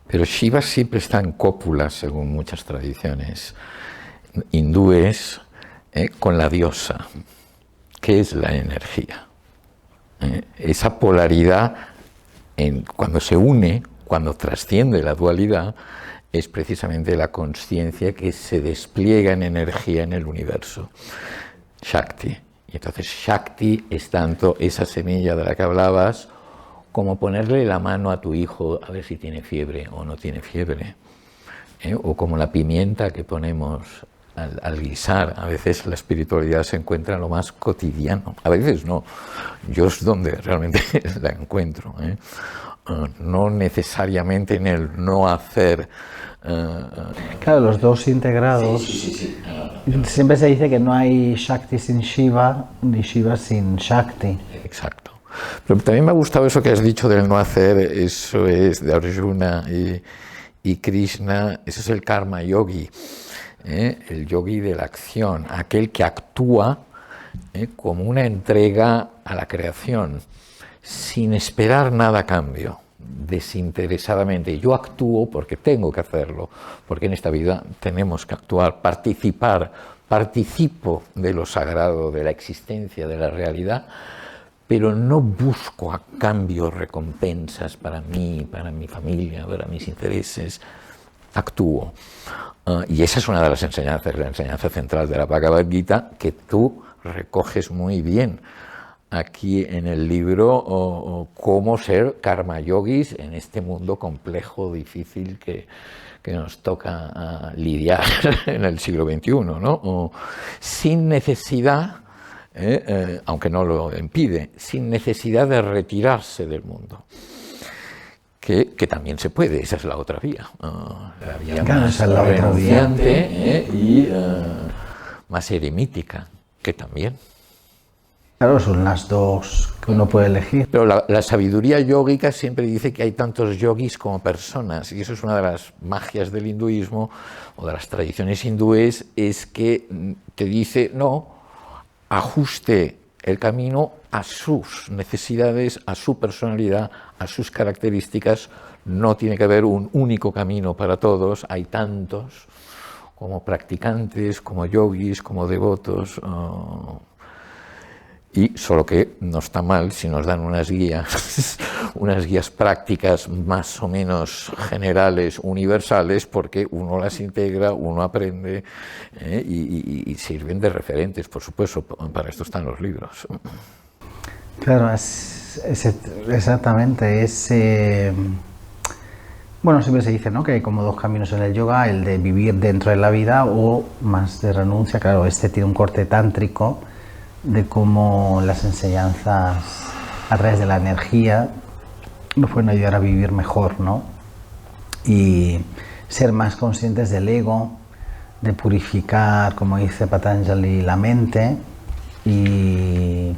pero Shiva siempre está en cópula, según muchas tradiciones hindúes, con la diosa, que es la energía. Esa polaridad, cuando se une, cuando trasciende la dualidad, es precisamente la consciencia que se despliega en energía en el universo, Shakti. Y entonces Shakti es tanto esa semilla de la que hablabas, como ponerle la mano a tu hijo a ver si tiene fiebre o no tiene fiebre, o como la pimienta que ponemos al guisar. A veces la espiritualidad se encuentra en lo más cotidiano, a veces no, yo es donde realmente la encuentro, no necesariamente en el no hacer. Claro, los dos integrados. Siempre se dice que no hay Shakti sin Shiva, ni Shiva sin Shakti. Exacto. Pero también me ha gustado eso que has dicho del no hacer, eso es de Arjuna y Krishna, eso es el karma yogi, el yogi de la acción, aquel que actúa como una entrega a la creación, sin esperar nada a cambio, desinteresadamente. Yo actúo porque tengo que hacerlo, porque en esta vida tenemos que actuar, participar, participo de lo sagrado, de la existencia, de la realidad, pero no busco a cambio recompensas para mí, para mi familia, para mis intereses, actúo. Y esa es una de las enseñanzas, la enseñanza central de la Bhagavad Gita, que tú recoges muy bien aquí en el libro, cómo ser karma yogis en este mundo complejo, difícil que nos toca lidiar en el siglo XXI, ¿no? Sin necesidad, aunque no lo impide, sin necesidad de retirarse del mundo. Que también se puede, esa es la otra vía. La vía más renunciante y más eremítica, que también. Claro, son las dos que uno puede elegir. Pero la sabiduría yógica siempre dice que hay tantos yogis como personas, y eso es una de las magias del hinduismo o de las tradiciones hindúes, es que te dice, no, ajuste el camino a sus necesidades, a su personalidad, a sus características. No tiene que haber un único camino para todos, hay tantos como practicantes, como yogis, como devotos. Y solo que no está mal si nos dan unas guías, unas guías prácticas más o menos generales, universales, porque uno las integra, uno aprende y sirven de referentes, por supuesto, para esto están los libros. Claro, exactamente, bueno, siempre se dice, ¿no?, que hay como dos caminos en el yoga, el de vivir dentro de la vida o más de renuncia. Claro, tiene un corte tántrico, de cómo las enseñanzas a través de la energía nos pueden ayudar a vivir mejor, ¿no? Y ser más conscientes del ego, de purificar, como dice Patanjali, la mente, y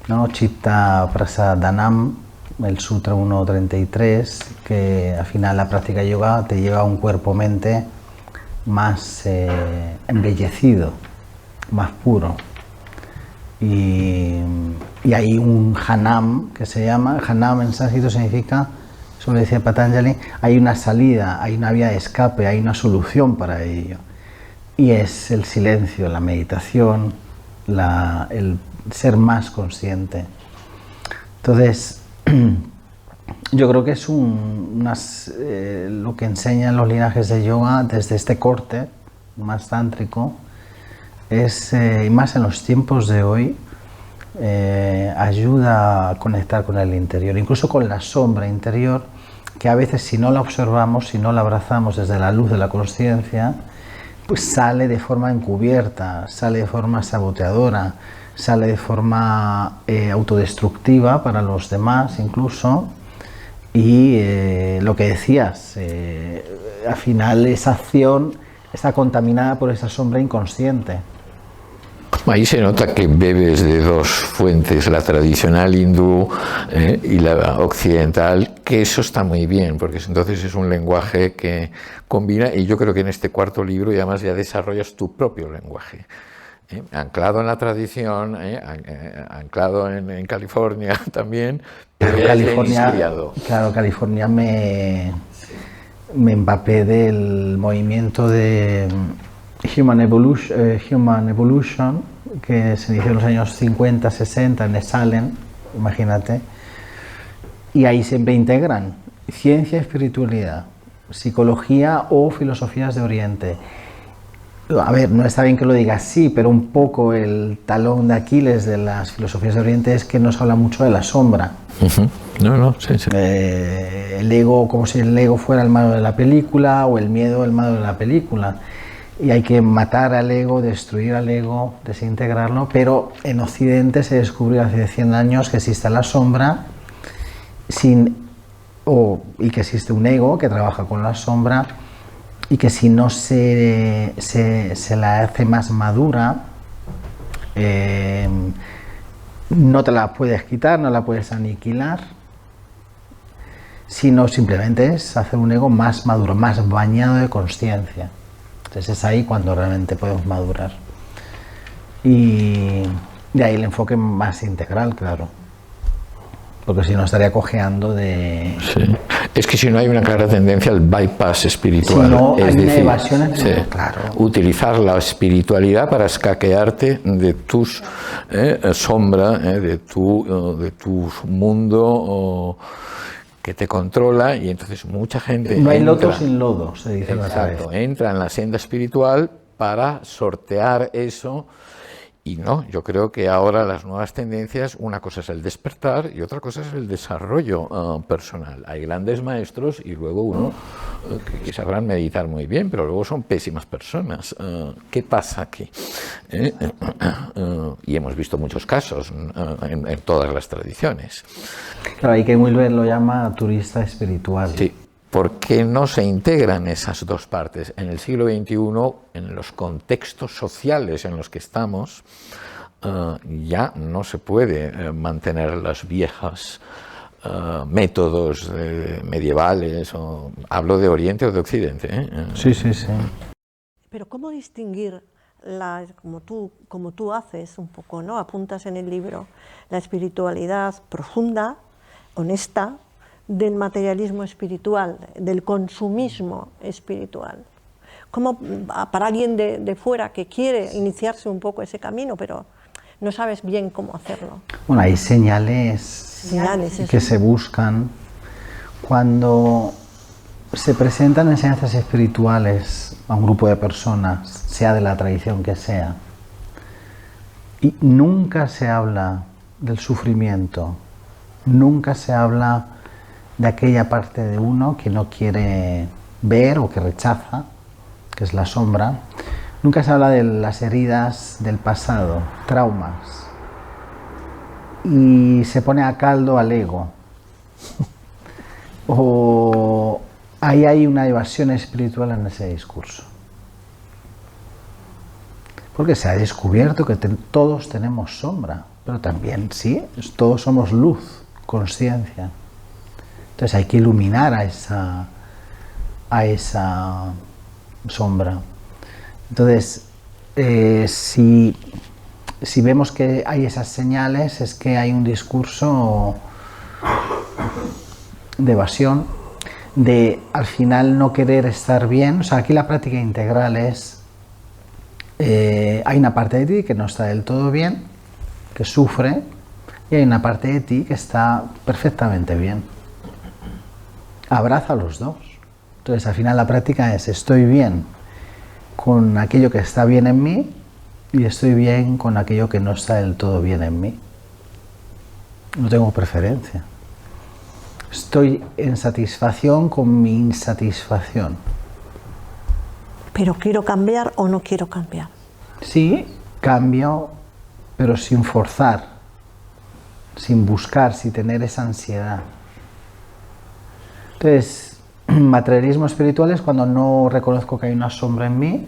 ¿no? Chitta Prasadanam, el Sutra 1.33, que al final la práctica de yoga te lleva a un cuerpo-mente más embellecido, más puro. Y hay un Hanam, que se llama, Hanam en sánscrito significa, eso lo decía Patanjali, hay una salida, hay una vía de escape, hay una solución para ello. Y es el silencio, la meditación, el ser más consciente. Entonces, yo creo que es lo que enseñan los linajes de yoga desde este corte más tántrico, y más en los tiempos de hoy, ayuda a conectar con el interior, incluso con la sombra interior, que a veces si no la observamos, si no la abrazamos desde la luz de la consciencia, pues sale de forma encubierta, sale de forma saboteadora, sale de forma autodestructiva para los demás incluso, y lo que decías, al final esa acción está contaminada por esa sombra inconsciente. Ahí se nota que bebes de dos fuentes, la tradicional hindú y la occidental, que eso está muy bien, porque entonces es un lenguaje que combina, y yo creo que en este cuarto libro y además ya desarrollas tu propio lenguaje, anclado en la tradición, anclado en California también, pero California me empapé del movimiento de Human Evolution, que se inició en los años 50, 60 en Salem, imagínate, y ahí siempre integran ciencia y espiritualidad, psicología o filosofías de Oriente. A ver, no está bien que lo diga así, pero un poco el talón de Aquiles de las filosofías de Oriente es que nos habla mucho de la sombra. Sí. El ego, como si el ego fuera el malo de la película o el miedo el malo de la película. Y hay que matar al ego, destruir al ego, desintegrarlo, pero en Occidente se descubrió hace 100 años que existe la sombra sin y que existe un ego que trabaja con la sombra y que si no se la hace más madura, no te la puedes quitar, no la puedes aniquilar, sino simplemente es hacer un ego más maduro, más bañado de consciencia. Entonces es ahí cuando realmente podemos madurar. Y de ahí el enfoque más integral, claro. Porque si no estaría cojeando de... Sí. Es que si no hay una clara tendencia al bypass espiritual. Si no, es hay una decir, evasión, sí, claro. utilizar la espiritualidad para escaquearte de tus sombra, de tu mundo que te controla, y entonces mucha gente... No hay loto sin lodo, se dice. Exacto, entra en la senda espiritual para sortear eso. Y no, yo creo que ahora las nuevas tendencias, una cosa es el despertar y otra cosa es el desarrollo personal. Hay grandes maestros y luego uno que sabrán meditar muy bien, pero luego son pésimas personas. ¿Qué pasa aquí? Y hemos visto muchos casos en todas las tradiciones. Claro, hay que Wilber lo llama turista espiritual. Sí. ¿Por qué no se integran esas dos partes? En el siglo XXI, en los contextos sociales en los que estamos, ya no se puede mantener los viejos métodos medievales, hablo de Oriente o de Occidente. Sí, sí, sí. Pero ¿cómo distinguir, como tú haces un poco, ¿no? Apuntas en el libro, la espiritualidad profunda, honesta, del materialismo espiritual, del consumismo espiritual? ¿Cómo para alguien de fuera que quiere iniciarse un poco ese camino, pero no sabes bien cómo hacerlo? Bueno, hay señales que se buscan cuando se presentan enseñanzas espirituales a un grupo de personas, sea de la tradición que sea, y nunca se habla del sufrimiento, nunca se habla de aquella parte de uno que no quiere ver o que rechaza, que es la sombra. Nunca se habla de las heridas del pasado, traumas, y se pone a caldo al ego. O ahí hay una evasión espiritual en ese discurso. Porque se ha descubierto que todos tenemos sombra, pero también sí, todos somos luz, conciencia. Entonces hay que iluminar a esa sombra. Entonces, si vemos que hay esas señales, es que hay un discurso de evasión, de al final no querer estar bien. O sea, aquí la práctica integral es, hay una parte de ti que no está del todo bien, que sufre, y hay una parte de ti que está perfectamente bien. Abraza los dos. Entonces al final la práctica es: estoy bien con aquello que está bien en mí y estoy bien con aquello que no está del todo bien en mí. No tengo preferencia. Estoy en satisfacción con mi insatisfacción. ¿Pero quiero cambiar o no quiero cambiar? Sí, cambio, pero sin forzar, sin buscar, sin tener esa ansiedad. Entonces, materialismo espiritual es cuando no reconozco que hay una sombra en mí,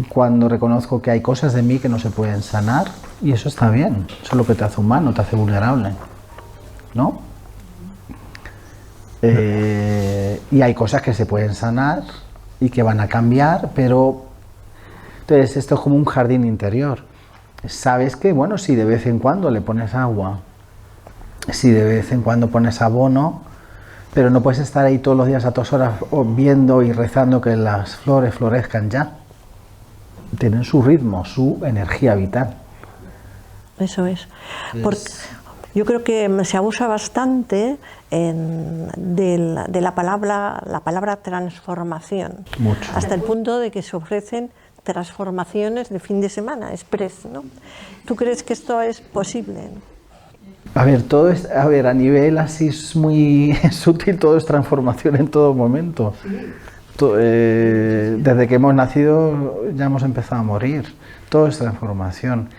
cuando reconozco que hay cosas de mí que no se pueden sanar, y eso está bien, eso es lo que te hace humano, te hace vulnerable, ¿no? Y hay cosas que se pueden sanar y que van a cambiar, pero entonces esto es como un jardín interior. Sabes que, bueno, si de vez en cuando le pones agua, si de vez en cuando pones abono, pero no puedes estar ahí todos los días a todas horas viendo y rezando que las flores florezcan ya. Tienen su ritmo, su energía vital. Eso es. Porque yo creo que se abusa bastante de la palabra transformación. Mucho. Hasta el punto de que se ofrecen transformaciones de fin de semana, express, ¿no? ¿Tú crees que esto es posible? A ver, a nivel así es muy sutil, todo es transformación en todo momento. Desde que hemos nacido ya hemos empezado a morir, todo es transformación.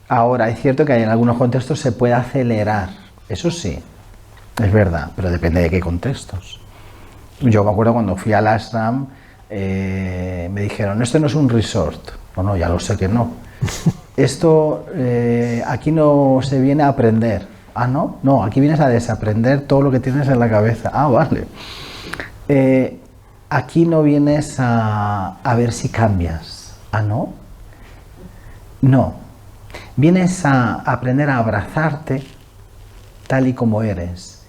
Ahora, es cierto que en algunos contextos se puede acelerar, eso sí, Es verdad, pero depende de qué contextos. Yo me acuerdo cuando fui al ashram, me dijeron, esto no es un resort. Bueno, ya lo sé que no. Esto, aquí no se viene a aprender. Ah, ¿no? No, aquí vienes a desaprender todo lo que tienes en la cabeza. Ah, vale. Aquí no vienes a ver si cambias. Ah, ¿no? No. Vienes a aprender a abrazarte tal y como eres.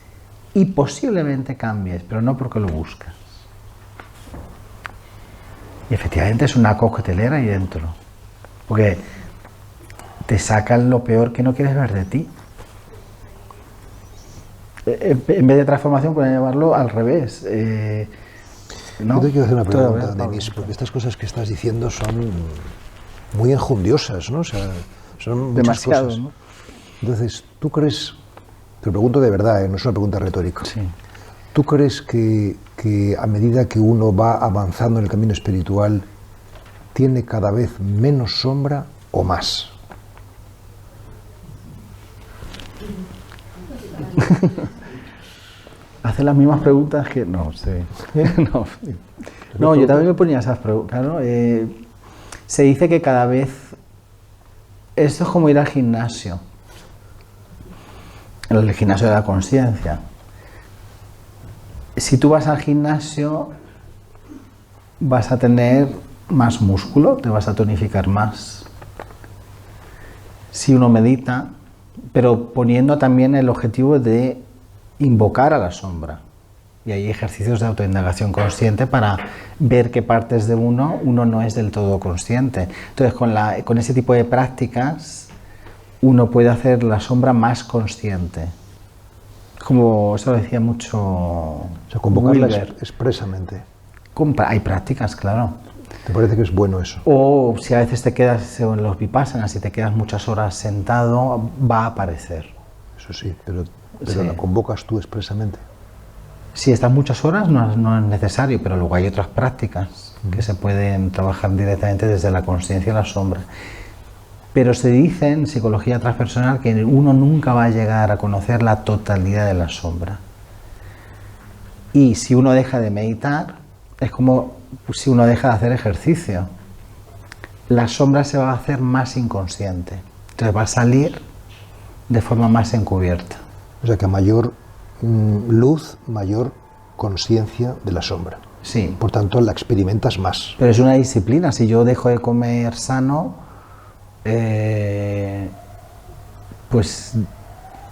Y posiblemente cambies, pero no porque lo buscas. Y efectivamente es una coctelera ahí dentro. Porque te sacan lo peor que no quieres ver de ti. En vez de transformación, pueden llamarlo al revés. ¿No? Yo te quiero hacer una pregunta, Denis, porque estas cosas que estás diciendo son muy enjundiosas, ¿no? O sea, son muchas demasiado, cosas. ¿no? Entonces, ¿tú crees, te lo pregunto de verdad, no es una pregunta retórica, Sí. ¿tú crees que a medida que uno va avanzando en el camino espiritual, tiene cada vez menos sombra o más? Hace las mismas preguntas que... No, sí. No, yo también me ponía esas preguntas. Claro, se dice que cada vez... Esto es como ir al gimnasio. El gimnasio de la conciencia. Si tú vas al gimnasio, vas a tener más músculo, te vas a tonificar más. Si uno medita, pero poniendo también el objetivo de invocar a la sombra. Y hay ejercicios de autoindagación consciente para ver qué partes de uno no es del todo consciente. Entonces, con ese tipo de prácticas, uno puede hacer la sombra más consciente. Como eso lo decía mucho... O sea, convocarla Wilber. expresamente. Hay prácticas, claro. ¿Te parece que es bueno eso? O si a veces te quedas en los vipassanas, si te quedas muchas horas sentado, va a aparecer. Eso sí, pero Sí. la convocas tú expresamente. Si estás muchas horas no es necesario, pero luego hay otras prácticas que se pueden trabajar directamente desde la conciencia y la sombra. Pero se dice en psicología transpersonal que uno nunca va a llegar a conocer la totalidad de la sombra. Y si uno deja de meditar, es como si uno deja de hacer ejercicio. La sombra se va a hacer más inconsciente. Entonces va a salir de forma más encubierta. O sea que a mayor luz, mayor conciencia de la sombra. Sí. Por tanto, la experimentas más. Pero es una disciplina. Si yo dejo de comer sano, pues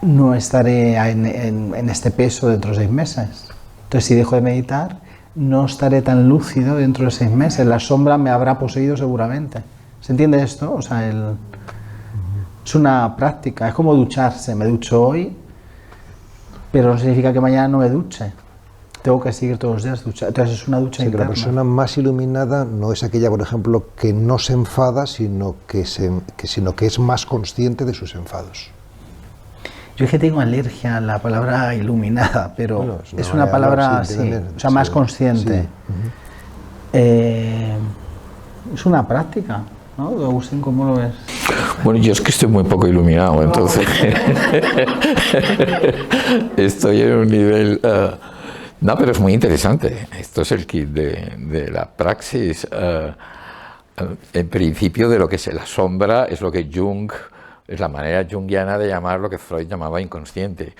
no estaré en este peso dentro de 6 meses. Entonces, si dejo de meditar, no estaré tan lúcido dentro de 6 meses. La sombra me habrá poseído seguramente. ¿Se entiende esto? O sea, es una práctica. Es como ducharse. Me ducho hoy, pero no significa que mañana no me duche. Tengo que seguir todos los días duchando. Entonces es una ducha O sea, que interna. la persona más iluminada no es aquella, por ejemplo, que no se enfada, sino que es más consciente de sus enfados. Yo es que tengo alergia a la palabra iluminada, pero Bueno, es una palabra sí, así, o sea, más consciente. Sí. Es una práctica, ¿no? Agustín, ¿cómo lo ves? Bueno, yo es que estoy muy poco iluminado, entonces estoy en un nivel... No, pero es muy interesante. Esto es el kit de la praxis. En principio, de lo que es la sombra es lo que Jung, es la manera junguiana de llamar lo que Freud llamaba inconsciente.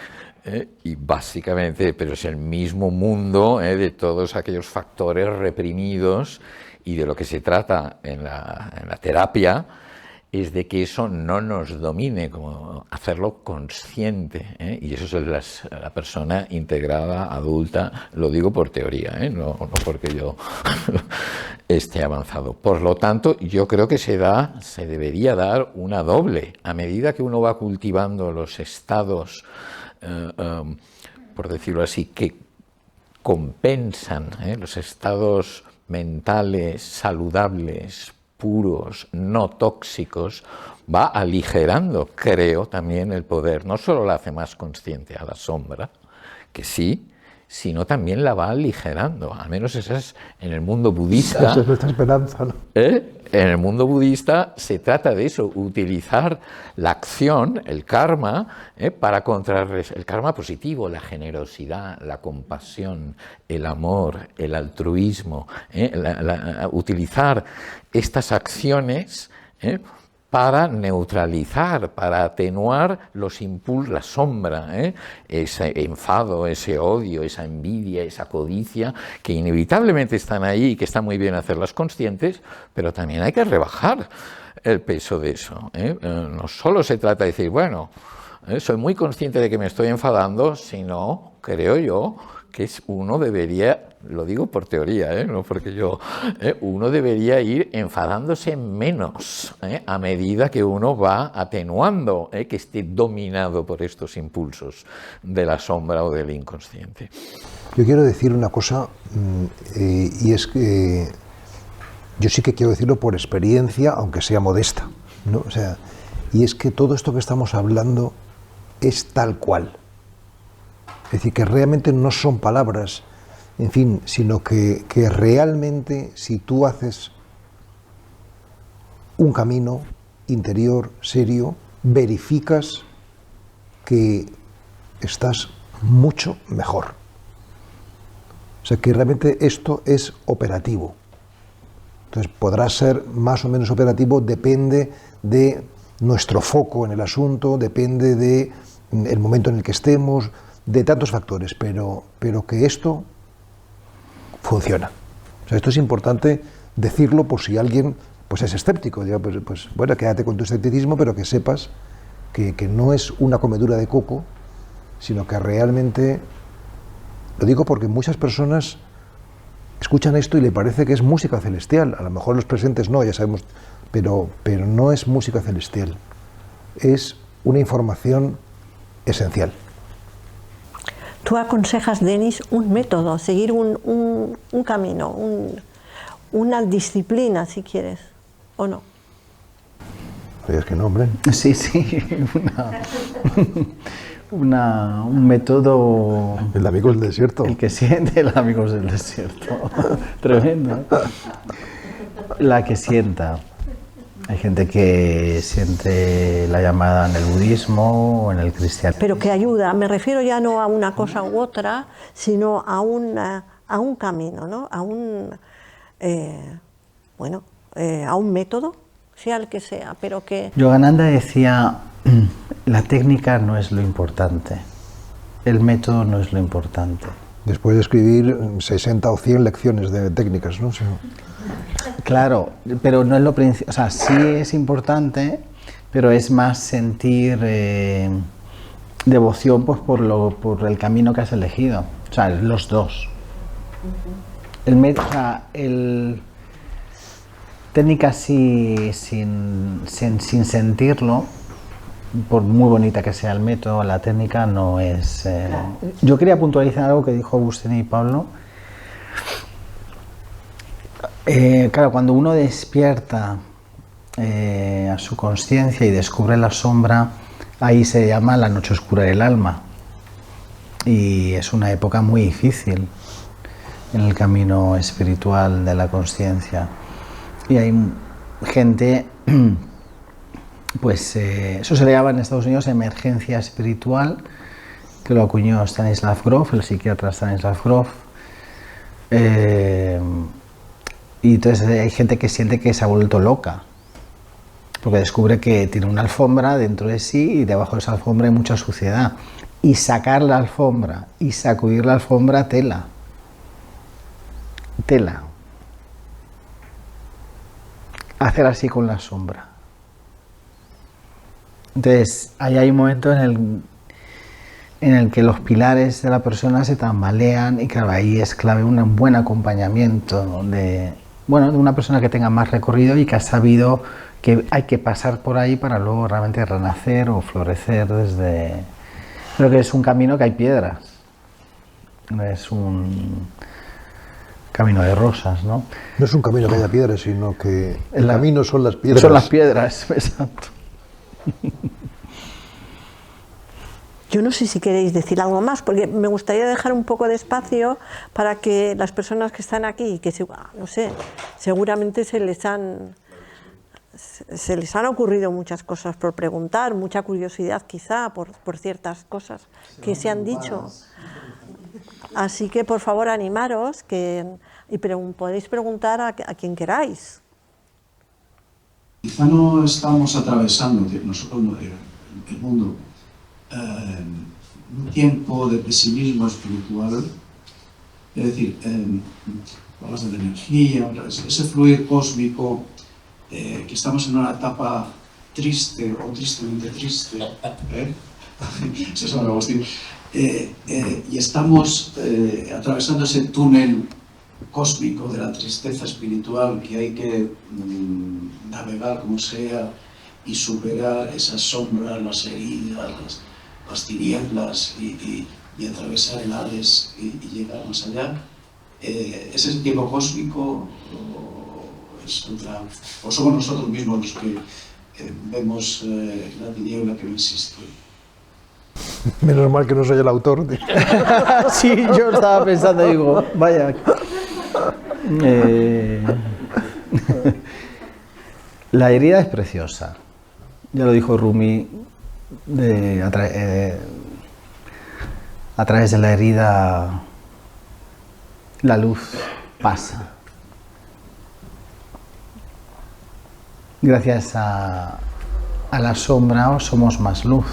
Y básicamente, pero es el mismo mundo de todos aquellos factores reprimidos, y de lo que se trata en la terapia es de que eso no nos domine, como hacerlo consciente, y eso es la persona integrada, adulta. Lo digo por teoría, no porque yo esté avanzado. Por lo tanto, yo creo que se debería dar una doble. A medida que uno va cultivando los estados, por decirlo así, que compensan los estados mentales saludables, puros, no tóxicos, va aligerando, creo, también el poder. No solo la hace más consciente a la sombra, que sí, sino también la va aligerando. Al menos esa es en el mundo budista. Esa es nuestra esperanza, ¿no? En el mundo budista se trata de eso, utilizar la acción, el karma, para contrarrestar el karma positivo, la generosidad, la compasión, el amor, el altruismo, utilizar estas acciones para neutralizar, para atenuar los impulsos, la sombra, ese enfado, ese odio, esa envidia, esa codicia, que inevitablemente están ahí y que está muy bien hacerlas conscientes, pero también hay que rebajar el peso de eso. No solo se trata de decir, bueno, soy muy consciente de que me estoy enfadando, sino, creo yo, que uno debería, lo digo por teoría, no porque yo, uno debería ir enfadándose menos a medida que uno va atenuando, que esté dominado por estos impulsos de la sombra o del inconsciente. Yo quiero decir una cosa, y es que yo sí que quiero decirlo por experiencia, aunque sea modesta, ¿no? O sea, y es que todo esto que estamos hablando es tal cual. Es decir, que realmente no son palabras, en fin, sino que realmente si tú haces un camino interior serio, verificas que estás mucho mejor. O sea, que realmente esto es operativo. Entonces, podrá ser más o menos operativo, depende de nuestro foco en el asunto, depende del momento en el que estemos, de tantos factores, pero que esto funciona. O sea, esto es importante decirlo por si alguien pues es escéptico. Diga, pues bueno, quédate con tu escepticismo, pero que sepas que no es una comedura de coco, sino que realmente, lo digo porque muchas personas escuchan esto y le parece que es música celestial. A lo mejor los presentes no, ya sabemos, pero no es música celestial. Es una información esencial. Tú aconsejas, Denis, un método, seguir un camino, una disciplina, si quieres, ¿o no? ¿Sabías qué nombre? Sí, un método... El amigo del desierto. El que siente el amigos del desierto. Tremendo. La que sienta. Hay gente que siente la llamada en el budismo o en el cristianismo. Pero que ayuda, me refiero ya no a una cosa u otra, sino a un camino, ¿no? A un método, sea el que sea, pero que... Yogananda decía, la técnica no es lo importante, el método no es lo importante. Después de escribir 60 o 100 lecciones de técnicas, ¿no? Sí. Claro, pero no es lo principal, o sea, sí es importante, pero es más sentir devoción pues, por el camino que has elegido, o sea, los dos. Técnica sí, sin sentirlo, por muy bonita que sea el método, la técnica no es... Yo quería puntualizar algo que dijo Agustín y Pablo. Claro, cuando uno despierta a su conciencia y descubre la sombra, ahí se llama la noche oscura del alma. Y es una época muy difícil en el camino espiritual de la conciencia. Y hay gente, pues eso se le llama en Estados Unidos emergencia espiritual, que lo acuñó Stanislav Grof, el psiquiatra Stanislav Grof. Y entonces hay gente que siente que se ha vuelto loca, porque descubre que tiene una alfombra dentro de sí y debajo de esa alfombra hay mucha suciedad. Y sacar la alfombra y sacudir la alfombra, tela. Hacer así con la sombra. Entonces, ahí hay un momento en el que los pilares de la persona se tambalean y claro, ahí es clave un buen acompañamiento de una persona que tenga más recorrido y que ha sabido que hay que pasar por ahí para luego realmente renacer o florecer desde... Creo que es un camino que hay piedras, no es un camino de rosas, ¿no? No es un camino que haya piedras, sino que el camino son las piedras. Son las piedras, exacto. Yo no sé si queréis decir algo más, porque me gustaría dejar un poco de espacio para que las personas que están aquí, que no sé, seguramente se les han ocurrido muchas cosas por preguntar, mucha curiosidad quizá por ciertas cosas que se han dicho. Así que por favor animaros y podéis preguntar a quien queráis. Quizá no estamos atravesando, nosotros, el mundo, un tiempo de pesimismo espiritual, es decir, hablas de la energía, ese fluir cósmico, que estamos en una etapa triste o tristemente triste, eso es San Agustín, y estamos atravesando ese túnel cósmico de la tristeza espiritual que hay que navegar como sea y superar esas sombras, las heridas, las tinieblas y atravesar el Hades y llegar más allá. ¿Es el tiempo cósmico o somos nosotros mismos los que vemos la tiniebla que no existe? Menos mal que no soy el autor. Sí, yo estaba pensando, digo, vaya. La herida es preciosa. Ya lo dijo Rumi, a través de la herida la luz pasa. Gracias a la sombra somos más luz.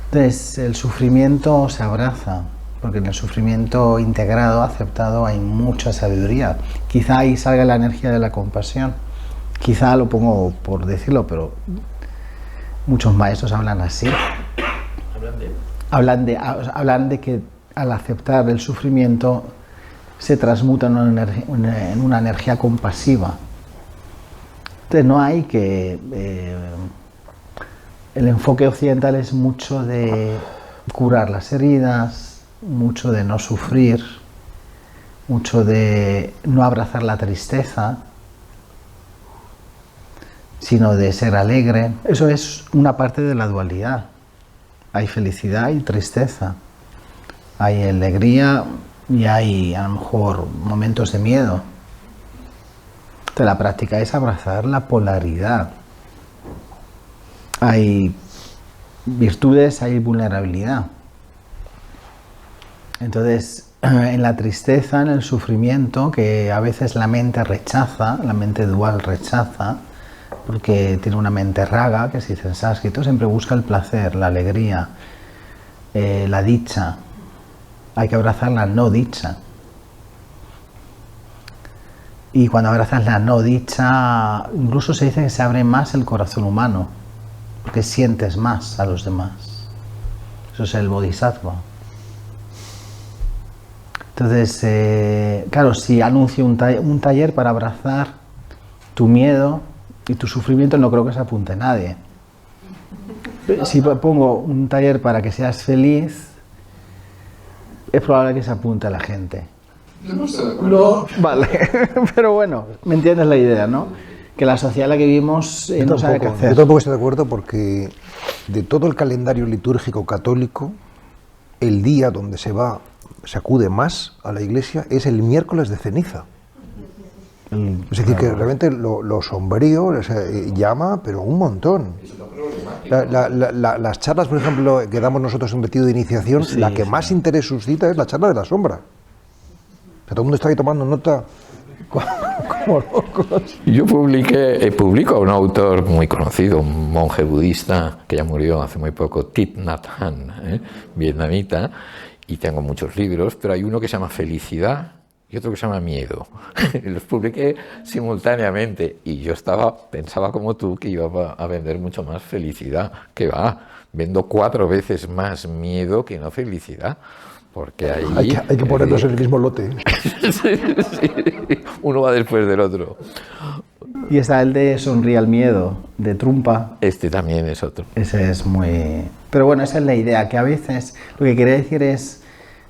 Entonces el sufrimiento se abraza, porque en el sufrimiento integrado, aceptado, hay mucha sabiduría. Quizá ahí salga la energía de la compasión. Quizá lo pongo por decirlo, pero muchos maestros hablan así. Hablan de que al aceptar el sufrimiento se transmuta en una energía compasiva. Entonces no hay que... el enfoque occidental es mucho de curar las heridas, mucho de no sufrir, mucho de no abrazar la tristeza, sino de ser alegre. Eso es una parte de la dualidad. Hay felicidad y tristeza, hay alegría y hay a lo mejor momentos de miedo. Entonces la práctica es abrazar la polaridad. Hay virtudes, hay vulnerabilidad. Entonces, en la tristeza, en el sufrimiento, que a veces la mente rechaza, la mente dual rechaza, porque tiene una mente raga, que se dice en sánscrito, siempre busca el placer, la alegría, la dicha. Hay que abrazar la no dicha. Y cuando abrazas la no dicha, incluso se dice que se abre más el corazón humano, porque sientes más a los demás. Eso es el bodhisattva. Entonces, claro, si anuncio un taller para abrazar tu miedo y tu sufrimiento, no creo que se apunte nadie. Si pongo un taller para que seas feliz, es probable que se apunte a la gente. No estoy de acuerdo. No, vale, pero bueno, me entiendes la idea, ¿no? Que la sociedad en la que vivimos no sabe qué hacer. Yo tampoco estoy de acuerdo porque de todo el calendario litúrgico católico, el día donde se acude más a la iglesia es el miércoles de ceniza. Es decir, que realmente lo sombrío llama, pero un montón. Las charlas, por ejemplo, que damos nosotros en retiro de iniciación, Sí, la que más interés suscita es la charla de la sombra. O sea, todo el mundo está ahí tomando nota como locos. Yo publico a un autor muy conocido, un monje budista que ya murió hace muy poco, Thich Nhat Hanh, vietnamita, y tengo muchos libros, pero hay uno que se llama Felicidad y otro que se llama Miedo. Los publiqué simultáneamente y yo pensaba como tú que iba a vender mucho más felicidad, que vendo 4 veces más miedo que no felicidad. Porque ahí, hay que ponerlos en el mismo lote. sí. Uno va después del otro. Y está el de Sonríe al miedo, de Trumpa. Este también es otro. Ese es muy... Pero bueno, esa es la idea, que a veces, lo que quería decir es,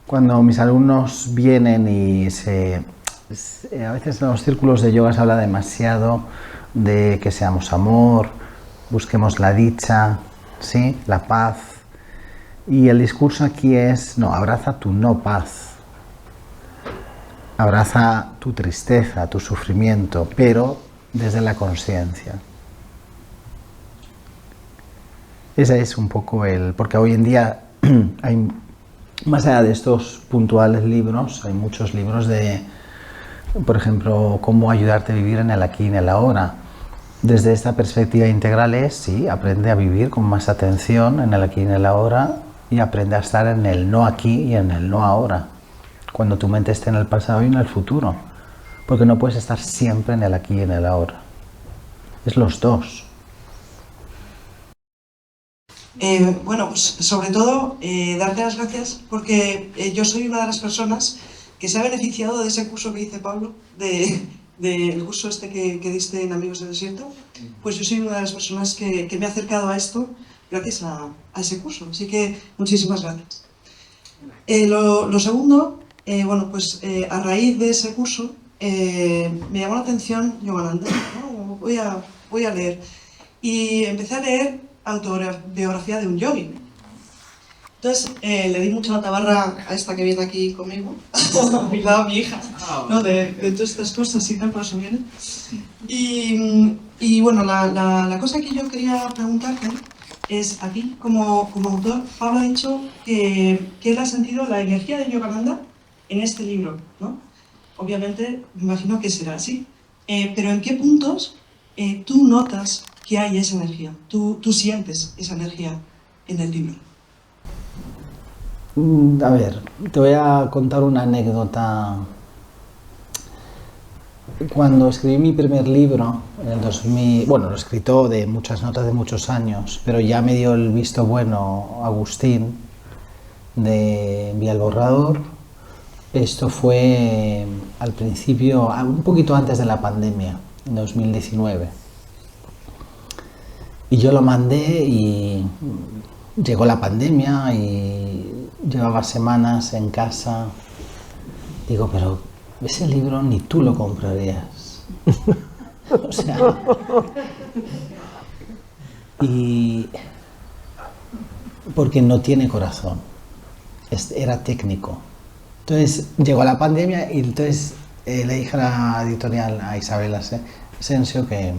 cuando mis alumnos vienen y a veces en los círculos de yoga se habla demasiado de que seamos amor, busquemos la dicha, ¿sí? La paz. Y el discurso aquí es, no, abraza tu no paz. Abraza tu tristeza, tu sufrimiento, pero desde la conciencia. Ese es un poco porque hoy en día hay, más allá de estos puntuales libros, hay muchos libros de, por ejemplo, cómo ayudarte a vivir en el aquí y en el ahora. Desde esta perspectiva integral es, sí, aprende a vivir con más atención en el aquí y en el ahora y aprende a estar en el no aquí y en el no ahora, cuando tu mente esté en el pasado y en el futuro, porque no puedes estar siempre en el aquí y en el ahora. Es los dos. Bueno, pues sobre todo darte las gracias porque yo soy una de las personas que se ha beneficiado de ese curso que dice Pablo, del curso este que diste en Amigos del Desierto. Pues yo soy una de las personas que me ha acercado a esto gracias a ese curso, así que muchísimas gracias. Lo segundo, bueno, pues a raíz de ese curso me llamó la atención Yogananda, ¿no? Voy a leer, y empecé a leer autobiografía de un yogi. Entonces le di mucho la tabarra a esta que viene aquí conmigo, a mi lado, mi hija, ¿no? de todas estas cosas y tal, por eso viene. Y bueno, la cosa que yo quería preguntarte es, aquí, como autor, Pablo ha dicho que él ha sentido la energía de Yogananda en este libro, ¿no? Obviamente, me imagino que será así. Pero ¿en qué puntos tú notas que hay esa energía? ¿Tú sientes esa energía en el libro? A ver, te voy a contar una anécdota. Cuando escribí mi primer libro, en el 2000, bueno, lo he escrito de muchas notas de muchos años, pero ya me dio el visto bueno Agustín de Envía el borrador. Esto fue al principio, un poquito antes de la pandemia, en 2019. Y yo lo mandé y llegó la pandemia y llevaba semanas en casa. Digo, pero ese libro ni tú lo comprarías. O sea, y porque no tiene corazón, era técnico. Entonces llegó la pandemia y entonces le dije a la editorial, a Isabel Asensio, que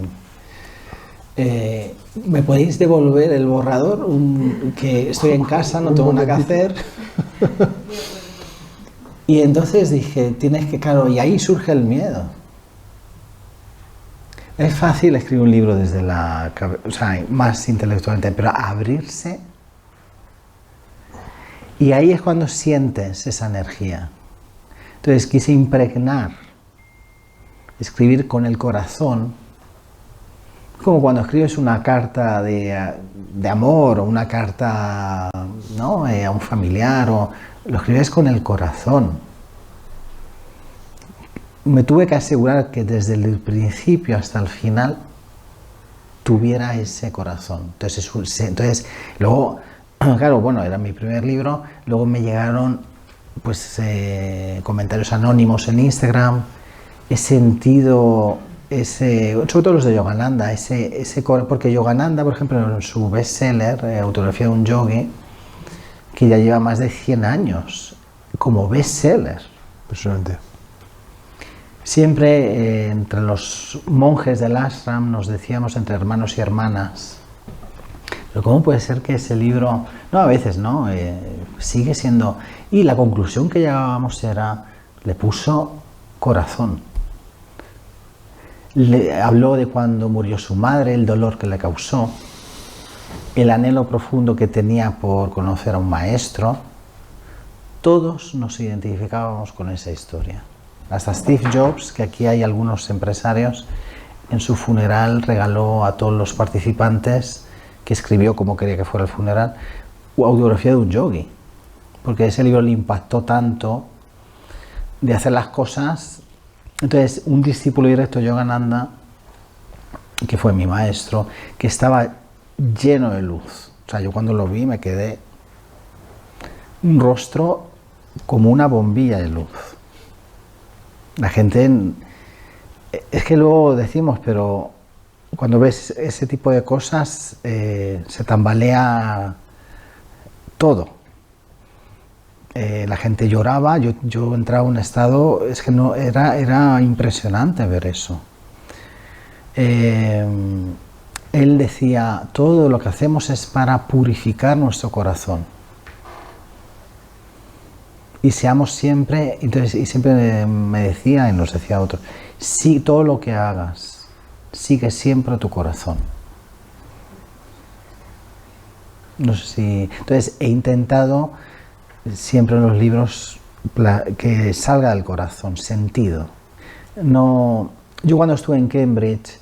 ¿me podéis devolver el borrador? Que estoy en casa, no tengo nada que hacer. Y entonces dije, tienes que, claro, y ahí surge el miedo. Es fácil escribir un libro desde la cabeza, o sea, más intelectualmente, pero abrirse. Y ahí es cuando sientes esa energía. Entonces quise impregnar, escribir con el corazón, como cuando escribes una carta de amor o una carta, ¿no? A un familiar, o lo escribes con el corazón. Me tuve que asegurar que desde el principio hasta el final tuviera ese corazón. Entonces luego, claro, bueno, era mi primer libro, luego me llegaron pues comentarios anónimos en Instagram, he sentido sobre todo los de Yogananda, porque Yogananda, por ejemplo, en su bestseller, Autobiografía de un yogi, que ya lleva más de 100 años como bestseller. Impresionante. Siempre entre los monjes del ashram nos decíamos entre hermanos y hermanas, pero ¿cómo puede ser que ese libro, no, a veces no, sigue siendo, y la conclusión que llegábamos era, le puso corazón. Le habló de cuando murió su madre, el dolor que le causó, el anhelo profundo que tenía por conocer a un maestro. Todos nos identificábamos con esa historia. Hasta Steve Jobs, que aquí hay algunos empresarios, en su funeral regaló a todos los participantes, que escribió como quería que fuera el funeral, autobiografía de un yogi, porque ese libro le impactó tanto de hacer las cosas. Entonces, un discípulo directo, Yogananda, que fue mi maestro, que estaba lleno de luz. O sea, yo cuando lo vi me quedé un rostro como una bombilla de luz. La gente, es que luego decimos, pero cuando ves ese tipo de cosas, se tambalea todo. La gente lloraba, yo entraba en un estado, es que no, era impresionante ver eso. Él decía, todo lo que hacemos es para purificar nuestro corazón. Y seamos siempre, entonces, y siempre me decía, y nos decía otros, sí, todo lo que hagas, sigue siempre tu corazón. No sé si... Entonces he intentado siempre en los libros que salga del corazón, sentido. No, yo cuando estuve en Cambridge,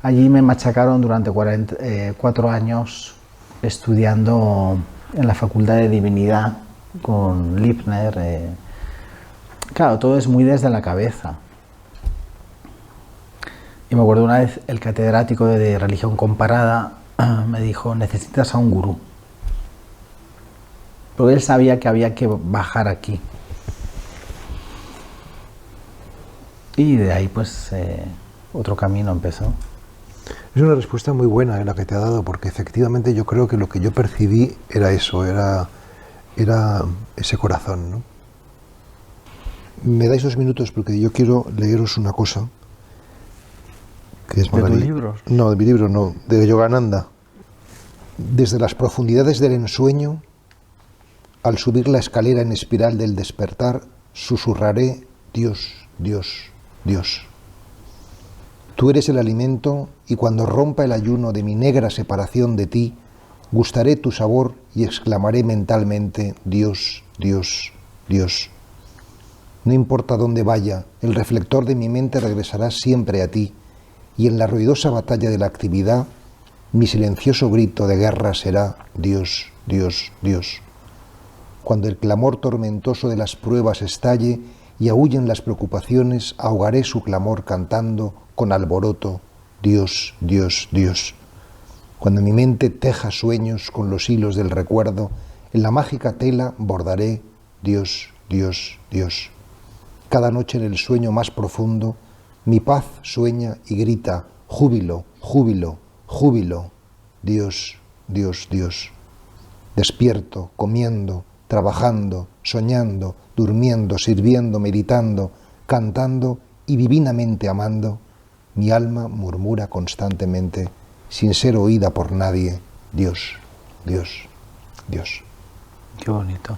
allí me machacaron durante 4 años estudiando en la Facultad de Divinidad con Lipner. Claro, todo es muy desde la cabeza. Y me acuerdo una vez el catedrático de religión comparada me dijo, necesitas a un gurú. Porque él sabía que había que bajar aquí. Y de ahí pues otro camino empezó. Es una respuesta muy buena la que te ha dado, porque efectivamente yo creo que lo que yo percibí era eso, era ese corazón, ¿no? Me dais 2 minutos porque yo quiero leeros una cosa. Que es ¿De tus libros? No, de mi libro no, de Yogananda. Desde las profundidades del ensueño, al subir la escalera en espiral del despertar, susurraré, Dios, Dios, Dios. Tú eres el alimento y cuando rompa el ayuno de mi negra separación de ti, gustaré tu sabor y exclamaré mentalmente, Dios, Dios, Dios. No importa dónde vaya, el reflector de mi mente regresará siempre a ti, y en la ruidosa batalla de la actividad, mi silencioso grito de guerra será Dios, Dios, Dios. Cuando el clamor tormentoso de las pruebas estalle y aúllen las preocupaciones, ahogaré su clamor cantando con alboroto, Dios, Dios, Dios. Cuando mi mente teja sueños con los hilos del recuerdo, en la mágica tela bordaré, Dios, Dios, Dios. Cada noche en el sueño más profundo, mi paz sueña y grita, júbilo, júbilo, júbilo, Dios, Dios, Dios. Despierto, comiendo, trabajando, soñando, durmiendo, sirviendo, meditando, cantando y divinamente amando, mi alma murmura constantemente, sin ser oída por nadie, Dios, Dios, Dios. Qué bonito.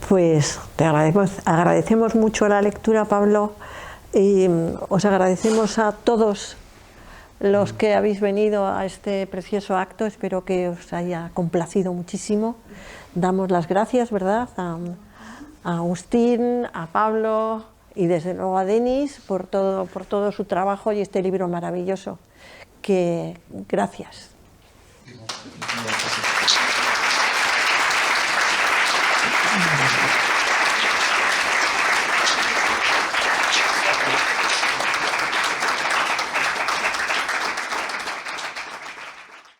Pues te agradecemos mucho la lectura, Pablo, y os agradecemos a todos los que habéis venido a este precioso acto. Espero que os haya complacido muchísimo. Damos las gracias, ¿verdad?, a Agustín, a Pablo y desde luego a Denis por todo su trabajo y este libro maravilloso. Gracias.